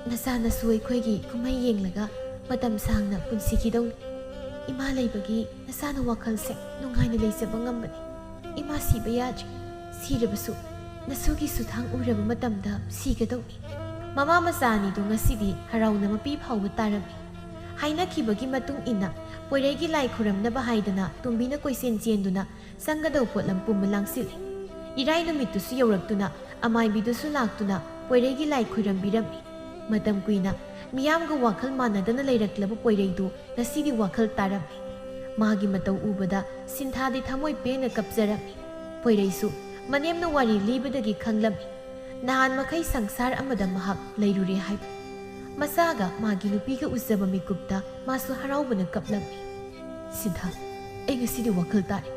ꯅꯆꯥ ꯅꯁꯨ ꯑꯩꯈꯣꯏꯒꯤ ꯀꯨꯝꯍꯩ ꯌꯦꯡꯂꯒ ꯃꯇꯝ ꯁꯥꯡꯅ ꯄꯨꯟꯁꯤꯈꯤꯗꯧꯅꯤ꯫ ꯏꯃꯥ ꯂꯩꯕꯒꯤ ꯅꯆꯥꯅ ꯋꯥꯈꯜꯁꯦ ꯅꯨꯡꯉꯥꯏꯅ ꯂꯩꯖꯕ ꯉꯝꯕꯅꯤ꯫ ꯏꯃꯥ ꯁꯤꯕ ꯌꯥꯗ꯭ꯔꯤ꯫ ꯁꯤꯔꯕꯁꯨ ꯅꯁꯨꯒꯤ ꯁꯨꯊꯥꯡ ꯎꯔꯕ ꯃꯇꯝꯗ ꯁꯤꯒꯗꯧꯅꯤ꯫ ꯃꯃꯥ ꯃꯆꯥ ꯑꯅꯤꯗꯨ ꯉꯁꯤꯗꯤ ꯍꯔꯥꯎꯅ ꯃꯄꯤ ꯐꯥꯎꯕ ꯇꯥꯔꯝꯃꯤ꯫ ꯍꯥꯏꯅꯈꯤꯕꯒꯤ ꯃꯇꯨꯡ ꯏꯟꯅ ꯄꯣꯏꯔꯩꯒꯤ ꯂꯥꯏ ꯈꯨꯔꯝꯅꯕ ꯍꯥꯏꯗꯅ ꯇꯣꯝꯕꯤꯅ ꯀꯣꯏꯆꯦꯟ ꯆꯦꯟꯗꯨꯅ ꯆꯪꯒꯗꯧ ꯄꯣꯠꯂꯝ ꯄꯨꯝꯕ ꯂꯥꯡꯁꯤꯜꯂꯤ꯫ ꯏꯔꯥꯏ ꯅꯨꯃꯤꯠꯇꯨꯁꯨ ꯌꯧꯔꯛꯇꯨꯅ ꯑꯃꯥꯏꯕꯤꯗꯨꯁꯨ ꯂꯥꯛꯇꯨꯅ ꯄꯣꯏꯔꯩꯒꯤ ꯂꯥꯏ ꯈꯨꯔꯝꯕꯤꯔꯝꯃꯤ꯫ ꯃꯇꯝ ꯀꯨꯏꯅ ꯃꯤꯌꯥꯝꯒ ꯋꯥꯈꯜ ꯃꯥꯟꯅꯗꯅ ꯂꯩꯔꯛꯂꯕ ꯄꯣꯏꯔꯩꯗꯨ ꯉꯁꯤꯗꯤ ꯋꯥꯈꯜ ꯇꯥꯔꯝꯃꯤ꯫ ꯃꯥꯒꯤ ꯃꯇꯧ ꯎꯕꯗ ꯁꯤꯟꯊꯥꯗꯤ ꯊꯃꯣꯏ ꯄꯦꯟꯅ ꯀꯞꯆꯔꯝꯃꯤ꯫ ꯄꯣꯏꯔꯩꯁꯨ ꯃꯅꯦꯝꯅ ꯋꯥꯔꯤ ꯂꯤꯕꯗꯒꯤ ꯈꯪꯂꯝꯃꯤ ꯅꯍꯥꯟ ꯃꯈꯩ ꯁꯪꯁꯥꯔ ꯑꯃꯗ ꯃꯍꯥꯛ ꯂꯩꯔꯨꯔꯦ ꯍꯥꯏꯕ꯫ ꯃꯆꯥꯒ ꯃꯥꯒꯤ ꯅꯨꯄꯤꯒ ꯎꯖꯕ ꯃꯤꯀꯨꯞꯇ ꯃꯥꯁꯨ ꯍꯔꯥꯎꯕꯅ ꯀꯞꯂꯝꯃꯤ꯫ ꯁꯤꯟꯊꯥ, ꯑꯩ ꯉꯁꯤꯗꯤ ꯋꯥꯈꯜ ꯇꯥꯔꯦ꯫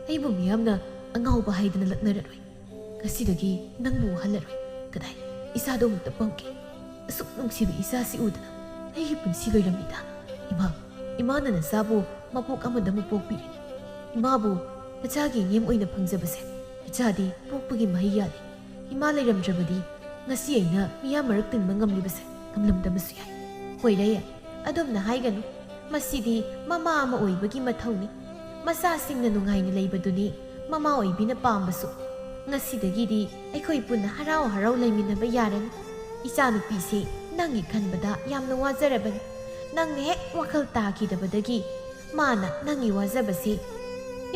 ꯑꯩꯕꯨ ꯃꯤꯌꯥꯝꯅ ꯑꯉꯥꯎꯕ ꯍꯥꯏꯗꯅ ꯂꯛꯅꯔꯔꯣꯏ꯫ ꯉꯁꯤꯗꯒꯤ ꯅꯪꯕꯨ ꯋꯥꯍꯜꯂꯔꯣꯏ꯫ ꯀꯗꯥꯏ ꯏꯆꯥꯗꯣ ꯑꯃꯨꯛꯇ ꯄꯝꯒꯦ꯫ ꯑꯁꯨꯛ ꯅꯨꯡꯁꯤꯕ ꯏꯆꯥꯁꯤ ꯎꯗꯅ ꯑꯩꯒꯤ ꯄꯨꯟꯁꯤ ꯂꯣꯏꯔꯝꯃꯤꯗ꯫ ꯏꯃꯥꯅ ꯅꯆꯥꯕꯨ ꯃꯄꯣꯛ ꯑꯃꯗ ꯑꯃꯨꯛ ꯄꯣꯛꯄꯤꯔꯤ꯫ ꯏꯃꯥꯕꯨ ꯅꯆꯥꯒꯤ ꯏꯅꯦꯝ ꯑꯣꯏꯅ ꯐꯪꯖꯕꯁꯦ ꯏꯆꯥꯗꯤ ꯄꯣꯛꯄꯒꯤ ꯃꯍꯩ ꯌꯥꯜꯂꯤ꯫ ꯏꯃꯥ ꯂꯩꯔꯝꯗ꯭ꯔꯕꯗꯤ ꯉꯁꯤ ꯑꯩꯅ ꯃꯤꯌꯥꯝ ꯃꯔꯛ ꯇꯤꯟꯕ ꯉꯝꯂꯤꯕꯁꯦ ꯉꯝꯂꯝꯗꯕꯁꯨ ꯌꯥꯏ꯫ ꯄꯣꯏꯔꯩ, ꯑꯗꯨꯝꯅ ꯍꯥꯏꯒꯅꯨ꯫ ꯃꯁꯤꯗꯤ ꯃꯃꯥ ꯑꯃ ꯑꯣꯏꯕꯒꯤ ꯃꯊꯧꯅꯤ꯫ ꯃꯆꯥꯁꯤꯡꯅ ꯅꯨꯡꯉꯥꯏꯅ ꯂꯩꯕꯗꯨꯅꯤ ꯃꯃꯥ ꯑꯣꯏꯕꯤꯅ ꯄꯥꯝꯕꯁꯨ꯫ ꯉꯁꯤꯗꯒꯤꯗꯤ ꯑꯩꯈꯣꯏ ꯄꯨꯟꯅ ꯍꯔꯥꯎ ꯍꯔꯥꯎ ꯂꯩꯃꯤꯟꯅꯕ ꯌꯥꯔꯅꯤ꯫ ꯏꯆꯥꯅꯨꯄꯤꯁꯤ ꯅꯪꯒꯤ ꯈꯟꯕꯗ ꯌꯥꯝꯅ ꯋꯥꯖꯔꯕꯅꯤ꯫ ꯅꯪꯅ ꯍꯦꯛ ꯋꯥꯈꯜ ꯇꯥꯈꯤꯗꯕꯗꯒꯤ ꯃꯥꯅ ꯅꯪꯒꯤ ꯋꯥꯖꯕꯁꯤ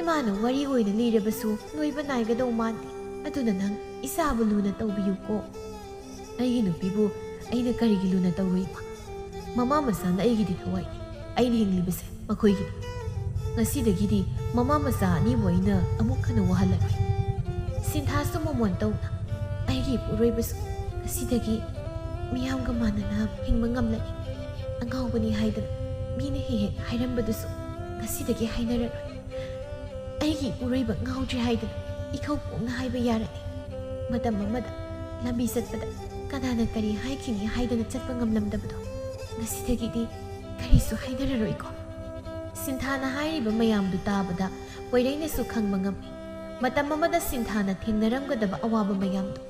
ꯏꯃꯥꯅ ꯋꯥꯔꯤ ꯑꯣꯏꯅ ꯂꯤꯔꯕꯁꯨ ꯂꯣꯏꯕ ꯅꯥꯏꯒꯗꯧ ꯃꯥꯟꯗꯦ꯫ ꯑꯗꯨꯅ ꯅꯪ ꯏꯆꯥꯕꯨ ꯂꯨꯅ ꯇꯧꯕꯤꯌꯨꯀꯣ꯫ ꯑꯩꯒꯤ ꯅꯨꯄꯤꯕꯨ ꯑꯩꯅ ꯀꯔꯤꯒꯤ ꯂꯨꯅ ꯇꯧꯔꯣꯏ? ꯃꯃꯥ ꯃꯆꯥꯅ ꯑꯩꯒꯤꯗꯤ ꯊꯋꯥꯏꯅꯤ꯫ ꯑꯩꯅ ꯍꯤꯡꯂꯤꯕꯁꯦ ꯃꯈꯣꯏꯒꯤꯅꯤ꯫ ꯉꯁꯤꯗꯒꯤꯗꯤ ꯃꯃꯥ ꯃꯆꯥ ꯑꯅꯤꯕꯨ ꯑꯩꯅ ꯑꯃꯨꯛ ꯍꯟꯅ ꯋꯥꯍꯜꯂꯔꯣꯏ꯫ ꯁꯤꯟꯊꯥꯁꯨ ꯃꯃꯣꯟ ꯇꯧꯅ ꯑꯩꯒꯤ ꯏꯄꯨꯔꯣꯏꯕꯁꯨ ꯉꯁꯤꯗꯒꯤ ꯃꯤꯌꯥꯝꯒ ꯃꯥꯟꯅꯅ ꯍꯤꯡꯕ ꯉꯝꯂꯅꯤ꯫ ꯑꯉꯥꯎꯕꯅꯤ ꯍꯥꯏꯗꯅ ꯃꯤꯅ ꯍꯦꯛ ꯍꯦꯛ ꯍꯥꯏꯔꯝꯕꯗꯨꯁꯨ ꯉꯁꯤꯗꯒꯤ ꯍꯥꯏꯅꯔꯔꯣꯏ꯫ ꯑꯩꯒꯤ ꯏꯄꯨꯔꯣꯏꯕ ꯉꯥꯎꯗ꯭ꯔꯦ ꯍꯥꯏꯗꯅ ꯏꯈꯧ ꯄꯣꯛꯅ ꯍꯥꯏꯕ ꯌꯥꯔꯅꯤ꯫ ꯃꯇꯝ ꯑꯃꯗ ꯂꯝꯕꯤ ꯆꯠꯄꯗ ꯀꯅꯥꯅ ꯀꯔꯤ ꯍꯥꯏꯈꯤꯅꯤ ꯍꯥꯏꯗꯅ ꯆꯠꯄ ꯉꯝꯂꯝꯗꯕꯗꯣ ꯉꯁꯤꯗꯒꯤꯗꯤ ꯀꯔꯤꯁꯨ ꯍꯥꯏꯅꯔꯔꯣꯏꯀꯣ꯫ ꯁꯤꯟꯊꯥꯅ ꯍꯥꯏꯔꯤꯕ ꯃꯌꯥꯝꯗꯨ ꯇꯥꯕꯗ ꯄꯣꯏꯔꯩꯅꯁꯨ ꯈꯪꯕ ꯉꯝꯃꯤ ꯃꯇꯝ ꯑꯃꯗ ꯁꯤꯟꯊꯥꯅ ꯊꯦꯡꯅꯔꯝꯒꯗꯕ ꯑꯋꯥꯕ ꯃꯌꯥꯝꯗꯣ꯫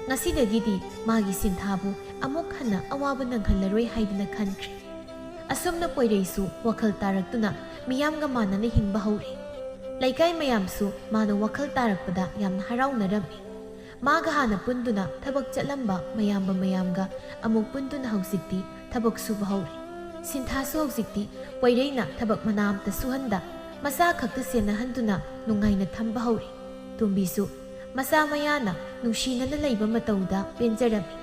ꯉꯁꯤꯗꯒꯤꯗꯤ ꯃꯥꯒꯤ ꯁꯤꯟꯊꯥꯕꯨ ꯑꯃꯨꯛ ꯍꯟꯅ ꯑꯋꯥꯕ ꯅꯪꯍꯜꯂꯔꯣꯏ ꯍꯥꯏꯗꯅ ꯈꯟꯈ꯭ꯔꯦ꯫ ꯑꯁꯨꯝꯅ ꯄꯣꯏꯔꯩꯁꯨ ꯋꯥꯈꯜ ꯇꯥꯔꯛꯇꯨꯅ ꯃꯤꯌꯥꯝꯒ ꯃꯥꯟꯅꯅ ꯍꯤꯡꯕ ꯍꯧꯔꯦ꯫ ꯂꯩꯀꯥꯏ ꯃꯌꯥꯝꯁꯨ ꯃꯥꯅ ꯋꯥꯈꯜ ꯇꯥꯔꯛꯄꯗ ꯌꯥꯝꯅ ꯍꯔꯥꯎꯅꯔꯝꯃꯤ꯫ ꯃꯥꯒ ꯍꯥꯟꯅ ꯄꯨꯟꯗꯨꯅ ꯊꯕꯛ ꯆꯠꯂꯝꯕ ꯃꯌꯥꯝꯒ ꯑꯃꯨꯛ ꯄꯨꯟꯗꯨꯅ ꯍꯧꯖꯤꯛꯇꯤ ꯊꯕꯛ ꯁꯨꯕ ꯍꯧꯔꯦ꯫ ꯁꯤꯟꯊꯥꯁꯨ ꯍꯧꯖꯤꯛꯇꯤ ꯄꯣꯏꯔꯩꯅ ꯊꯕꯛ ꯃꯅꯥ ꯑꯝꯇ ꯁꯨꯍꯟꯗ ꯃꯆꯥ ꯈꯛꯇ ꯁꯦꯟꯅꯍꯟꯗꯨꯅ ꯅꯨꯡꯉꯥꯏꯅ ꯊꯝꯕ ꯍꯧꯔꯦ꯫ ꯇꯣꯝꯕꯤꯁꯨ ꯃꯆꯥ ꯃꯌꯥꯅ ꯅꯨꯡꯁꯤꯅꯅ ꯂꯩꯕ ꯃꯇꯧꯗ ꯄꯦꯟꯖꯔꯝꯃꯤ꯫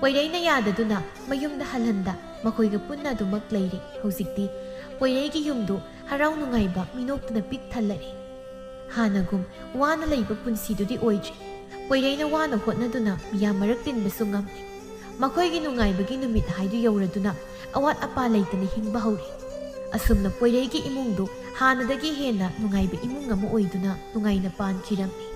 ꯄꯣꯏꯔꯩꯅ ꯌꯥꯗꯗꯨꯅ ꯃꯌꯨꯝꯗ ꯍꯜꯍꯟꯗ ꯃꯈꯣꯏꯒ ꯄꯨꯟꯅ ꯑꯗꯨꯃꯛ ꯂꯩꯔꯤ꯫ ꯍꯧꯖꯤꯛꯇꯤ ꯄꯣꯏꯔꯩꯒꯤ ꯌꯨꯝꯗꯨ ꯍꯔꯥꯎ ꯅꯨꯡꯉꯥꯏꯕ ꯃꯤꯅꯣꯛꯇꯨꯅ ꯄꯤꯛ ꯊꯜꯂꯛꯏ꯫ ꯍꯥꯟꯅꯒꯨꯝ ꯋꯥꯅ ꯂꯩꯕ ꯄꯨꯟꯁꯤꯗꯨꯗꯤ ꯑꯣꯏꯗ꯭ꯔꯤ꯫ ꯄꯣꯏꯔꯩꯅ ꯋꯥꯅ ꯍꯣꯠꯅꯗꯨꯅ ꯃꯤꯌꯥꯝ ꯃꯔꯛ ꯇꯤꯟꯕꯁꯨ ꯉꯝꯂꯤ꯫ ꯃꯈꯣꯏꯒꯤ ꯅꯨꯡꯉꯥꯏꯕꯒꯤ ꯅꯨꯃꯤꯠ ꯍꯥꯏꯗꯨ ꯌꯧꯔꯗꯨꯅ ꯑꯋꯥꯠ ꯑꯄꯥ ꯂꯩꯇꯅ ꯍꯤꯡꯕ ꯍꯧꯔꯤ꯫ ꯑꯁꯨꯝꯅ ꯄꯣꯏꯔꯩꯒꯤ ꯏꯃꯨꯡꯗꯨ ꯍꯥꯟꯅꯗꯒꯤ ꯍꯦꯟꯅ ꯅꯨꯡꯉꯥꯏꯕ ꯏꯃꯨꯡ ꯑꯃ ꯑꯣꯏꯗꯨꯅ ꯅꯨꯡꯉꯥꯏꯅ ꯄꯥꯟꯈꯤꯔꯝꯃꯤ꯫